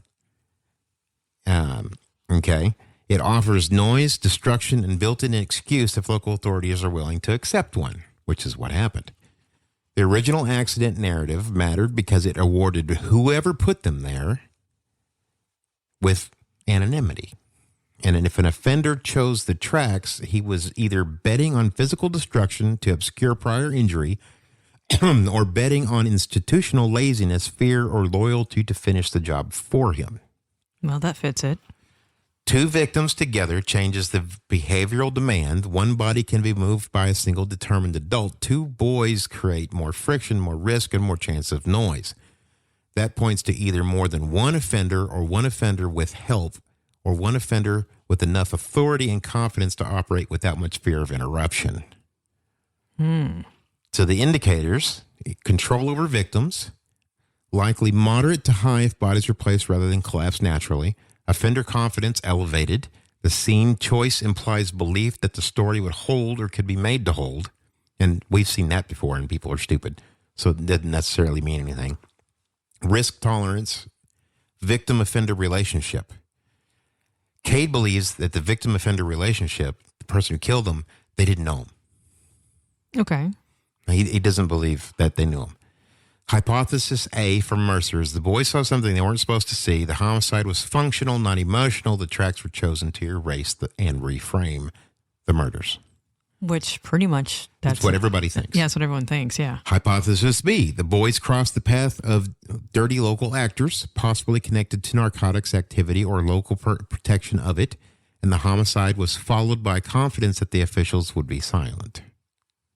Speaker 1: Okay, it offers noise, destruction, and built-in excuse if local authorities are willing to accept one, which is what happened. The original accident narrative mattered because it awarded whoever put them there with anonymity. And if an offender chose the tracks, he was either betting on physical destruction to obscure prior injury or betting on institutional laziness, fear, or loyalty to finish the job for him.
Speaker 3: Well, that fits it.
Speaker 1: Two victims together changes the behavioral demand. One body can be moved by a single determined adult. Two boys create more friction, more risk, and more chance of noise. That points to either more than one offender or one offender with help or one offender with enough authority and confidence to operate without much fear of interruption. So the indicators, control over victims, likely moderate to high if bodies are placed rather than collapse naturally. Offender confidence elevated. The scene choice implies belief that the story would hold or could be made to hold. And we've seen that before, and people are stupid. So it doesn't necessarily mean anything. Risk tolerance, victim-offender relationship. Cade believes that the victim-offender relationship, the person who killed him, they didn't know him.
Speaker 3: Okay.
Speaker 1: He doesn't believe that they knew him. Hypothesis A from Mercer is the boys saw something they weren't supposed to see. The homicide was functional, not emotional. The tracks were chosen to erase and reframe the murders.
Speaker 3: Which pretty much
Speaker 1: that's what everybody thinks.
Speaker 3: Yeah, that's what everyone thinks, yeah.
Speaker 1: Hypothesis B, the boys crossed the path of dirty local actors, possibly connected to narcotics activity or local protection of it, and the homicide was followed by confidence that the officials would be silent.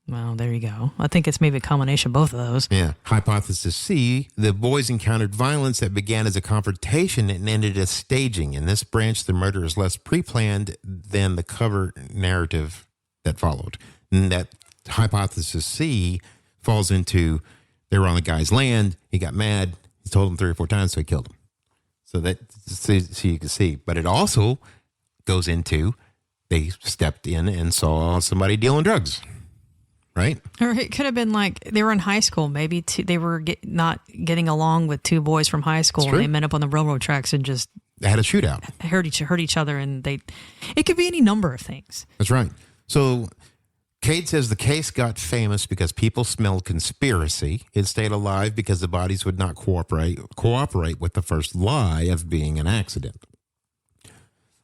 Speaker 3: Well, there you go. I think it's maybe a combination of both of those.
Speaker 1: Yeah. Hypothesis C, the boys encountered violence that began as a confrontation and ended as staging. In this branch, the murder is less pre-planned than the cover narrative that followed. And that hypothesis C falls into they were on the guy's land. He got mad. He told him 3 or 4 times, so he killed him. So you can see. But it also goes into they stepped in and saw somebody dealing drugs. Right?
Speaker 3: Or it could have been like they were in high school. Maybe they were not getting along with 2 boys from high school. And they met up on the railroad tracks and just
Speaker 1: they had a shootout.
Speaker 3: Hurt each other, and it could be any number of things.
Speaker 1: That's right. So Cade says the case got famous because people smelled conspiracy. It stayed alive because the bodies would not cooperate with the first lie of being an accident.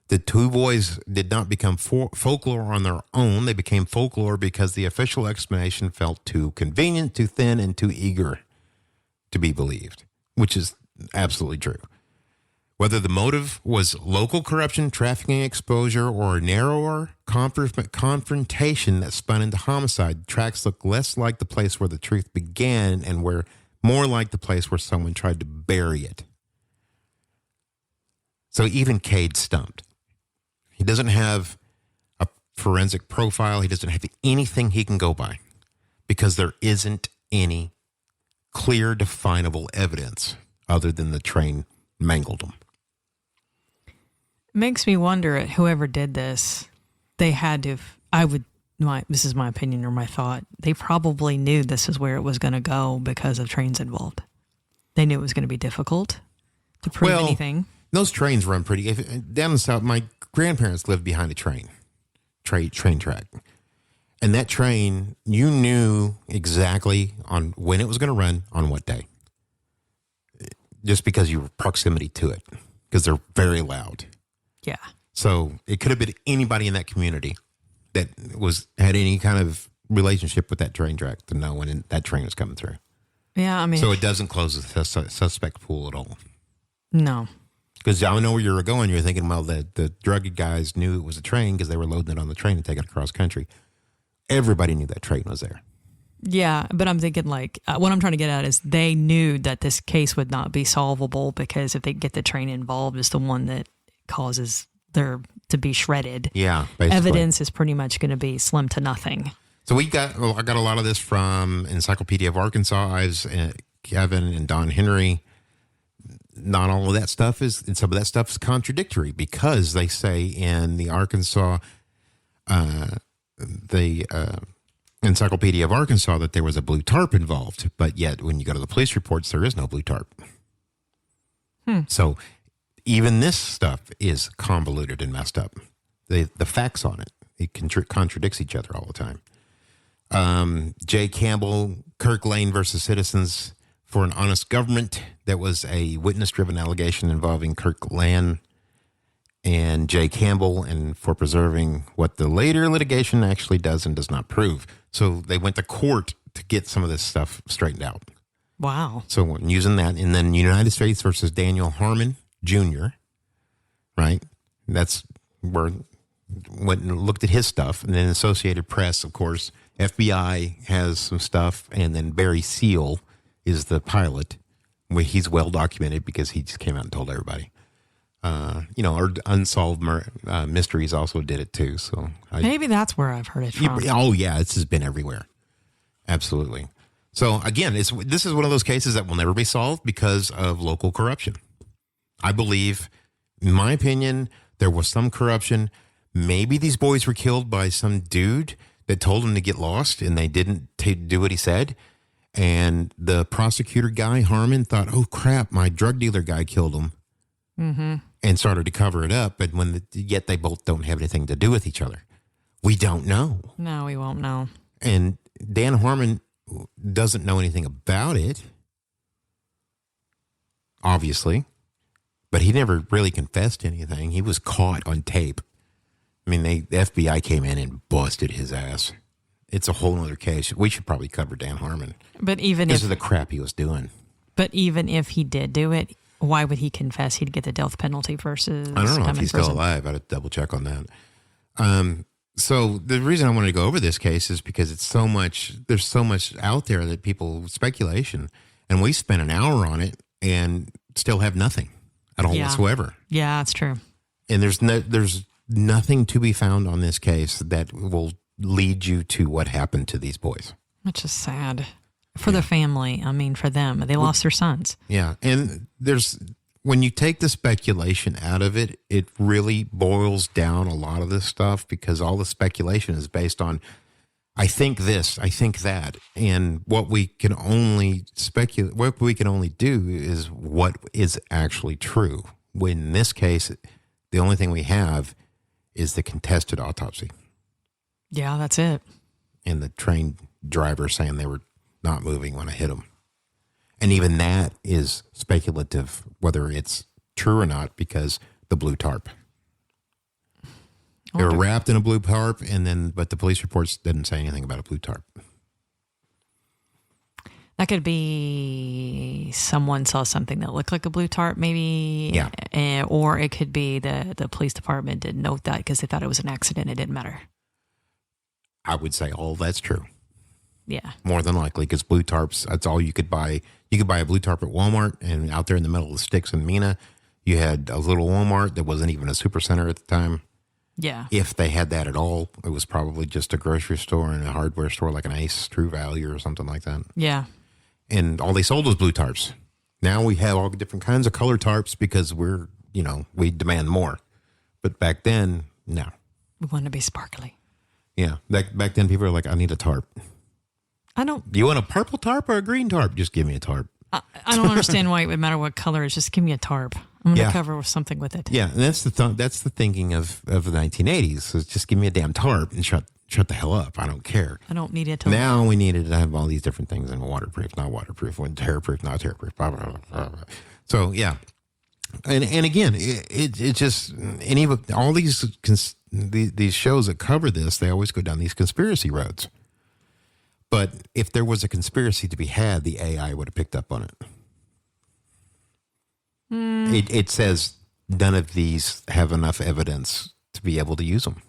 Speaker 1: The 2 boys did not become folklore on their own. They became folklore because the official explanation felt too convenient, too thin, and too eager to be believed, which is absolutely true. Whether the motive was local corruption, trafficking exposure, or a narrower confrontation that spun into homicide, tracks look less like the place where the truth began and more like the place where someone tried to bury it. So even Cade stumped. He doesn't have a forensic profile. He doesn't have anything he can go by because there isn't any clear, definable evidence other than the train mangled him.
Speaker 3: Makes me wonder at whoever did this, they had to, this is my opinion or my thought, they probably knew this is where it was going to go because of trains involved. They knew it was going to be difficult to prove anything.
Speaker 1: Those trains run pretty, down in the south, my grandparents lived behind a train track. And that train, you knew exactly on when it was going to run, on what day. Just because you were proximity to it, because they're very loud.
Speaker 3: Yeah.
Speaker 1: So it could have been anybody in that community that had any kind of relationship with that train track to know when that train was coming through.
Speaker 3: Yeah, I mean.
Speaker 1: So it doesn't close the suspect pool at all.
Speaker 3: No.
Speaker 1: Because I know where you were going. You're thinking, well, the drug guys knew it was a train because they were loading it on the train and taking it across country. Everybody knew that train was there.
Speaker 3: Yeah, but I'm thinking what I'm trying to get at is they knew that this case would not be solvable because if they get the train involved, it's the one that causes there to be shredded.
Speaker 1: Yeah, basically.
Speaker 3: Evidence is pretty much going to be slim to nothing.
Speaker 1: So I got a lot of this from Encyclopedia of Arkansas, Ives, Kevin, and Don Henry. Not all of that stuff and some of that stuff is contradictory because they say in the Arkansas, Encyclopedia of Arkansas that there was a blue tarp involved, but yet when you go to the police reports, there is no blue tarp. So even this stuff is convoluted and messed up. The facts on it contradicts each other all the time. Jay Campbell, Kirk Lane versus Citizens for an Honest Government. That was a witness-driven allegation involving Kirk Lane and Jay Campbell, and for preserving what the later litigation actually does and does not prove. So they went to court to get some of this stuff straightened out.
Speaker 3: Wow.
Speaker 1: So using that, and then United States versus Daniel Harmon Jr., right? That's where went and looked at his stuff. And then Associated Press, of course, FBI has some stuff, and then Barry Seal is the pilot, where he's well documented because he just came out and told everybody. Or Unsolved Mysteries also did it too. So
Speaker 3: maybe that's where I've heard it from.
Speaker 1: Oh yeah, this has been everywhere. Absolutely. So again, this is one of those cases that will never be solved because of local corruption. I believe, in my opinion, there was some corruption. Maybe these boys were killed by some dude that told them to get lost and they didn't do what he said. And the prosecutor guy, Harmon, thought, oh, crap, my drug dealer guy killed him. and started to cover it up. But yet they both don't have anything to do with each other. We don't know.
Speaker 3: No, we won't know.
Speaker 1: And Dan Harmon doesn't know anything about it, obviously, but he never really confessed anything. He was caught on tape. I mean, the FBI came in and busted his ass. It's a whole other case. We should probably cover Dan Harmon.
Speaker 3: But even
Speaker 1: because of the crap he was doing.
Speaker 3: But even if he did do it, why would he confess? He'd get the death penalty versus.
Speaker 1: I don't know if he's still alive. I'd have to double check on that. So the reason I wanted to go over this case is because it's so much. There's so much out there that people speculation, and we spent an hour on it and still have nothing at all whatsoever.
Speaker 3: Yeah, that's true.
Speaker 1: And there's nothing to be found on this case that will lead you to what happened to these boys.
Speaker 3: Which is sad for their family. I mean, for them, they lost their sons.
Speaker 1: Yeah, and when you take the speculation out of it, it really boils down a lot of this stuff because all the speculation is based on, I think this, I think that, and what we can only speculate, what we can only do is what is actually true. When in this case, the only thing we have is the contested autopsy.
Speaker 3: Yeah, that's it.
Speaker 1: And the train driver saying they were not moving when I hit them. And even that is speculative, whether it's true or not, because the blue tarp. They were wrapped in a blue tarp, but the police reports didn't say anything about a blue tarp.
Speaker 3: That could be someone saw something that looked like a blue tarp, maybe.
Speaker 1: Yeah.
Speaker 3: Or it could be the police department didn't note that because they thought it was an accident. It didn't matter.
Speaker 1: I would say all that's true.
Speaker 3: Yeah.
Speaker 1: More than likely, because blue tarps, that's all you could buy. You could buy a blue tarp at Walmart, and out there in the middle of the sticks in Mena, you had a little Walmart that wasn't even a super center at the time.
Speaker 3: Yeah.
Speaker 1: If they had that at all, it was probably just a grocery store and a hardware store like an Ace, True Value, or something like that.
Speaker 3: Yeah.
Speaker 1: And all they sold was blue tarps. Now we have all different kinds of color tarps because we demand more. But back then, no.
Speaker 3: We want to be sparkly.
Speaker 1: Yeah. Back then, people were like, I need a tarp. You want a purple tarp or a green tarp? Just give me a tarp.
Speaker 3: I don't understand why it would matter what color it is. Just give me a tarp. I'm going to cover something with it.
Speaker 1: Yeah, and that's the thinking of the 1980s. So just give me a damn tarp and shut the hell up. I don't care.
Speaker 3: I don't need it to.
Speaker 1: Now we needed to have all these different things and waterproof, not waterproof, and tearproof, not tearproof. Blah, blah, blah, blah. So yeah, and again, it just all these shows that cover this, they always go down these conspiracy roads. But if there was a conspiracy to be had, the AI would have picked up on it. It says none of these have enough evidence to be able to use them.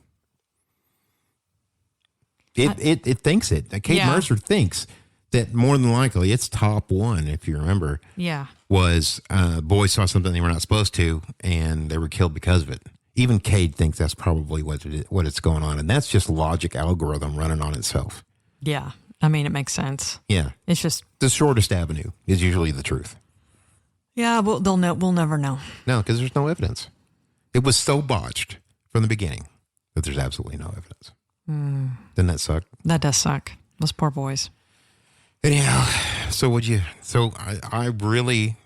Speaker 1: It thinks it. Kate Mercer thinks that more than likely it's top one, if you remember.
Speaker 3: Yeah.
Speaker 1: Was boys saw something they were not supposed to, and they were killed because of it. Even Kate thinks that's probably what it's going on, and that's just logic algorithm running on itself.
Speaker 3: Yeah. I mean, it makes sense.
Speaker 1: Yeah.
Speaker 3: It's just
Speaker 1: the shortest avenue is usually the truth.
Speaker 3: Yeah, we'll never know.
Speaker 1: No, because there's no evidence. It was so botched from the beginning that there's absolutely no evidence. Doesn't that suck?
Speaker 3: That does suck. Those poor boys.
Speaker 1: Anyhow, I really,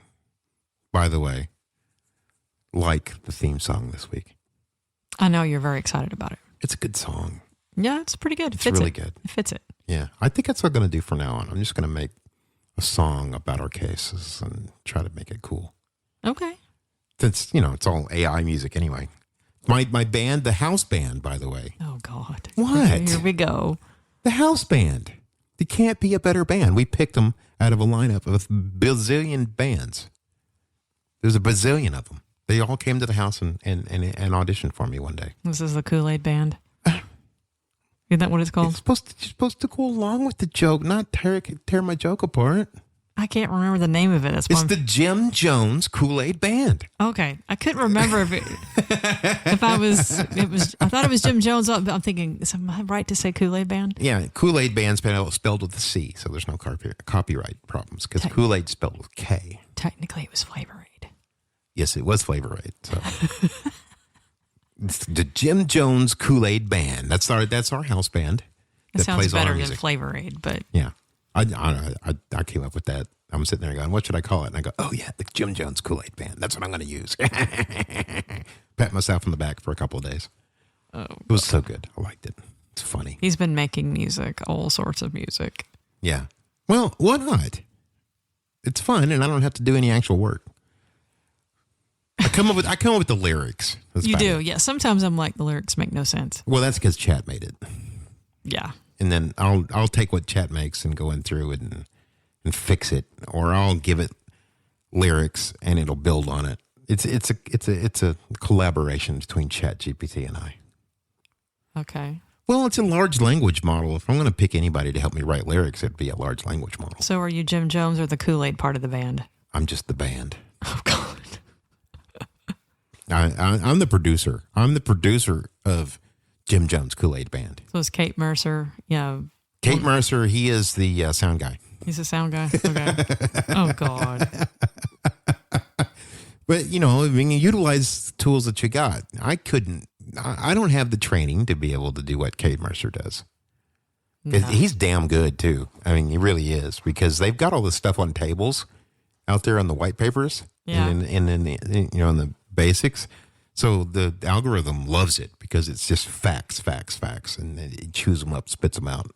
Speaker 1: by the way, like the theme song this week.
Speaker 3: I know you're very excited about it.
Speaker 1: It's a good song.
Speaker 3: Yeah, it's pretty good.
Speaker 1: It's really good.
Speaker 3: It fits it.
Speaker 1: Yeah, I think that's what I'm going to do from now on. I'm just going to make a song about our cases and try to make it cool.
Speaker 3: Okay.
Speaker 1: It's it's all AI music anyway. My band, the house band, by the way.
Speaker 3: Oh God.
Speaker 1: What?
Speaker 3: Here we go.
Speaker 1: The house band. There can't be a better band. We picked them out of a lineup of a bazillion bands. There's a bazillion of them. They all came to the house and auditioned for me one day.
Speaker 3: This is the Kool-Aid Band. Isn't that what it's called?
Speaker 1: You're supposed to go along with the joke, not tear my joke apart.
Speaker 3: I can't remember the name of it.
Speaker 1: It's the Jim Jones Kool-Aid Band.
Speaker 3: Okay, I couldn't remember if I thought it was Jim Jones. I'm thinking, am I right to say Kool-Aid Band?
Speaker 1: Yeah, Kool-Aid Band spelled with a C, so there's no copyright problems because Kool-Aid spelled with K.
Speaker 3: Technically, it was Flavor Aid.
Speaker 1: Yes, it was Flavor Aid. So. It's the Jim Jones Kool-Aid Band. That's our house band.
Speaker 3: It sounds better than Flavor Aid, but
Speaker 1: yeah. I came up with that. I'm sitting there going, what should I call it? And I go, oh, yeah, the Jim Jones Kool-Aid Band. That's what I'm going to use. Pat myself on the back for a couple of days. Oh, it was so good. I liked it. It's funny.
Speaker 3: He's been making music, all sorts of music.
Speaker 1: Yeah. Well, why not? It's fun, and I don't have to do any actual work. I come up with the lyrics. That's
Speaker 3: you do, yeah. Sometimes I'm like, the lyrics make no sense.
Speaker 1: Well, that's because Chat made it.
Speaker 3: Yeah.
Speaker 1: And then I'll take what Chat makes and go in through it and fix it, or I'll give it lyrics and it'll build on it. It's a collaboration between Chat GPT and I.
Speaker 3: Okay.
Speaker 1: Well, it's a large language model. If I'm going to pick anybody to help me write lyrics, it'd be a large language model.
Speaker 3: So are you Jim Jones or the Kool-Aid part of the band?
Speaker 1: I'm just the band.
Speaker 3: Oh, God.
Speaker 1: I'm the producer. I'm the producer of Jim Jones Kool-Aid Band.
Speaker 3: So is Kate Mercer,
Speaker 1: Kate Mercer, he is the sound guy.
Speaker 3: He's a sound guy? Okay. Oh, God.
Speaker 1: But, I mean, you utilize the tools that you got. I don't have the training to be able to do what Kate Mercer does. No. He's damn good, too. I mean, he really is, because they've got all this stuff on tables out there on the white papers.
Speaker 3: Yeah.
Speaker 1: And in the, in the basics. So the algorithm loves it because it's just facts, and it chews them up, spits them out.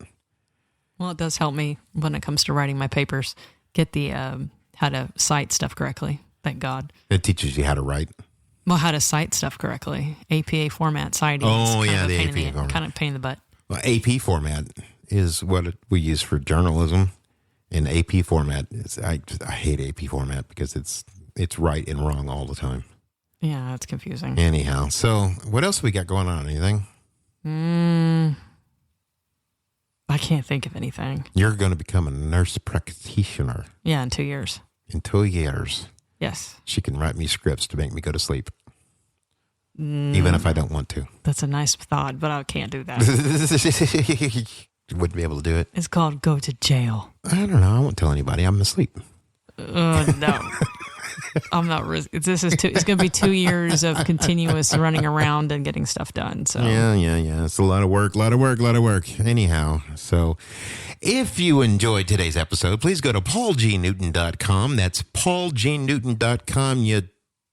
Speaker 3: Well, it does help me when it comes to writing my papers, get the how to cite stuff correctly. Thank God.
Speaker 1: It teaches you how to write.
Speaker 3: Well, how to cite stuff correctly. APA format citing.
Speaker 1: Oh, yeah, the APA format.
Speaker 3: Kind of pain in the butt.
Speaker 1: Well, AP format is what we use for journalism. And AP format I hate AP format because it's right and wrong all the time.
Speaker 3: Yeah, it's confusing.
Speaker 1: Anyhow, so what else we got going on? Anything?
Speaker 3: I can't think of anything.
Speaker 1: You're going to become a nurse practitioner.
Speaker 3: Yeah, in 2 years.
Speaker 1: In 2 years.
Speaker 3: Yes.
Speaker 1: She can write me scripts to make me go to sleep. Even if I don't want to.
Speaker 3: That's a nice thought, but I can't do that.
Speaker 1: You wouldn't be able to do it.
Speaker 3: It's called go to jail.
Speaker 1: I don't know. I won't tell anybody. I'm asleep.
Speaker 3: No. I'm not. It's going to be 2 years of continuous running around and getting stuff done. So
Speaker 1: yeah. It's a lot of work. Anyhow, so if you enjoyed today's episode, please go to paulgnewton.com. That's paulgnewton.com. You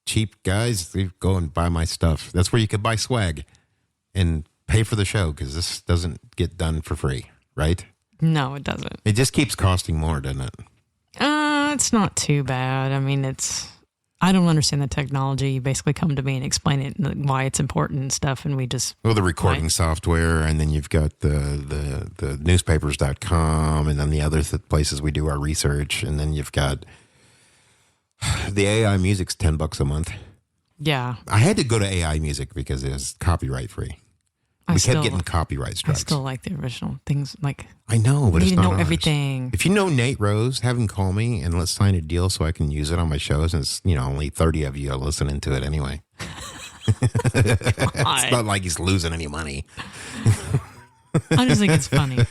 Speaker 1: cheap guys, go and buy my stuff. That's where you could buy swag and pay for the show, because this doesn't get done for free, right?
Speaker 3: No, it doesn't.
Speaker 1: It just keeps costing more, doesn't it?
Speaker 3: It's not too bad. I mean, I don't understand the technology. You basically come to me and explain it, why it's important and stuff, and we just...
Speaker 1: Well, the recording software, and then you've got the newspapers.com, and then the other places we do our research, and then you've got the AI music's $10 a month.
Speaker 3: Yeah.
Speaker 1: I had to go to AI music because it was copyright free. We kept getting copyright strikes.
Speaker 3: I still like the original things. Like,
Speaker 1: I know, but it's not
Speaker 3: know
Speaker 1: ours.
Speaker 3: Everything.
Speaker 1: If you know Nate Rose, have him call me and let's sign a deal so I can use it on my shows. And it's, only 30 of you are listening to it anyway. It's not like he's losing any money.
Speaker 3: I just think it's funny.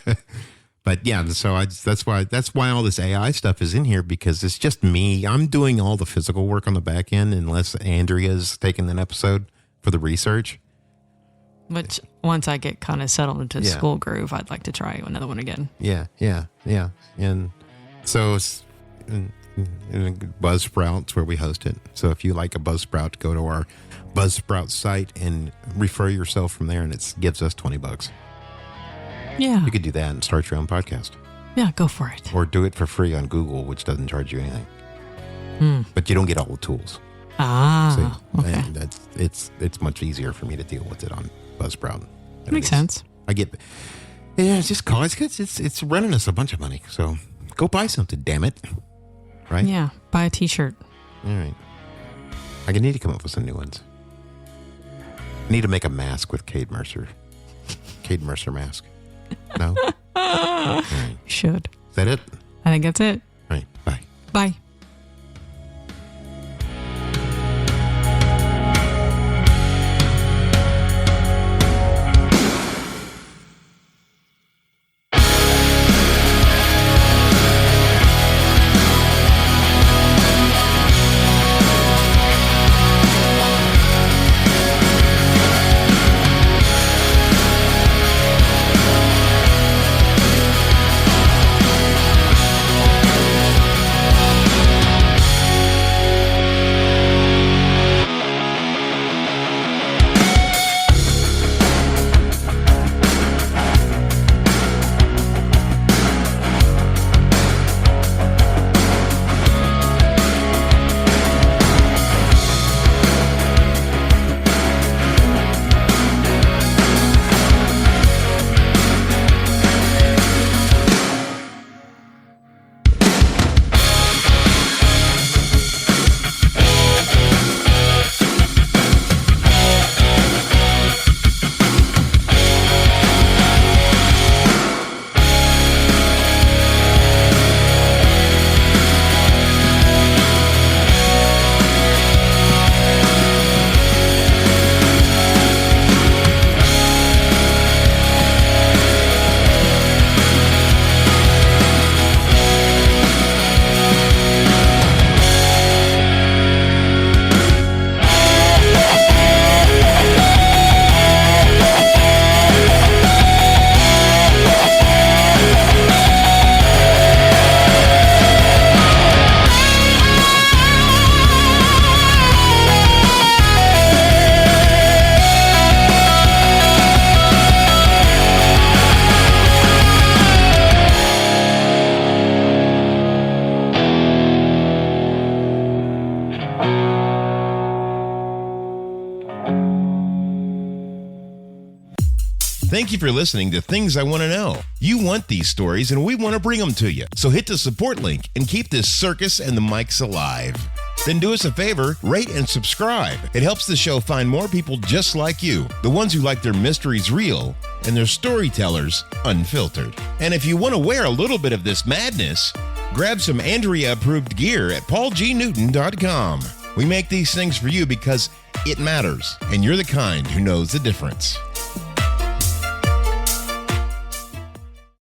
Speaker 1: But yeah, so that's why all this AI stuff is in here, because it's just me. I'm doing all the physical work on the back end, unless Andrea's taking an episode for the research.
Speaker 3: Which, once I get kind of settled into the school groove, I'd like to try another one again.
Speaker 1: Yeah. And so it's Buzzsprout's where we host it. So if you like a Buzzsprout, go to our Buzzsprout site and refer yourself from there, and it gives us $20.
Speaker 3: Yeah.
Speaker 1: You could do that and start your own podcast.
Speaker 3: Yeah, go for it.
Speaker 1: Or do it for free on Google, which doesn't charge you anything. But you don't get all the tools.
Speaker 3: Okay.
Speaker 1: And it's much easier for me to deal with it on Buzzsprout.
Speaker 3: Makes sense.
Speaker 1: It's just cause it's running us a bunch of money. So go buy something, damn it. Right?
Speaker 3: Yeah, buy a t-shirt.
Speaker 1: All right. I need to come up with some new ones. I need to make a mask with Kate Mercer. Kate Mercer mask. No? All right.
Speaker 3: You should.
Speaker 1: Is that it?
Speaker 3: I think that's it.
Speaker 1: All right. Bye.
Speaker 3: Bye.
Speaker 4: Thank you for listening to Things I Want to Know. You want these stories, and we want to bring them to you. So hit the support link and keep this circus and the mics alive. Then do us a favor, rate and subscribe. It helps the show find more people just like you, the ones who like their mysteries real and their storytellers unfiltered. And if you want to wear a little bit of this madness, grab some Andrea-approved gear at paulgnewton.com. We make these things for you because it matters, and you're the kind who knows the difference.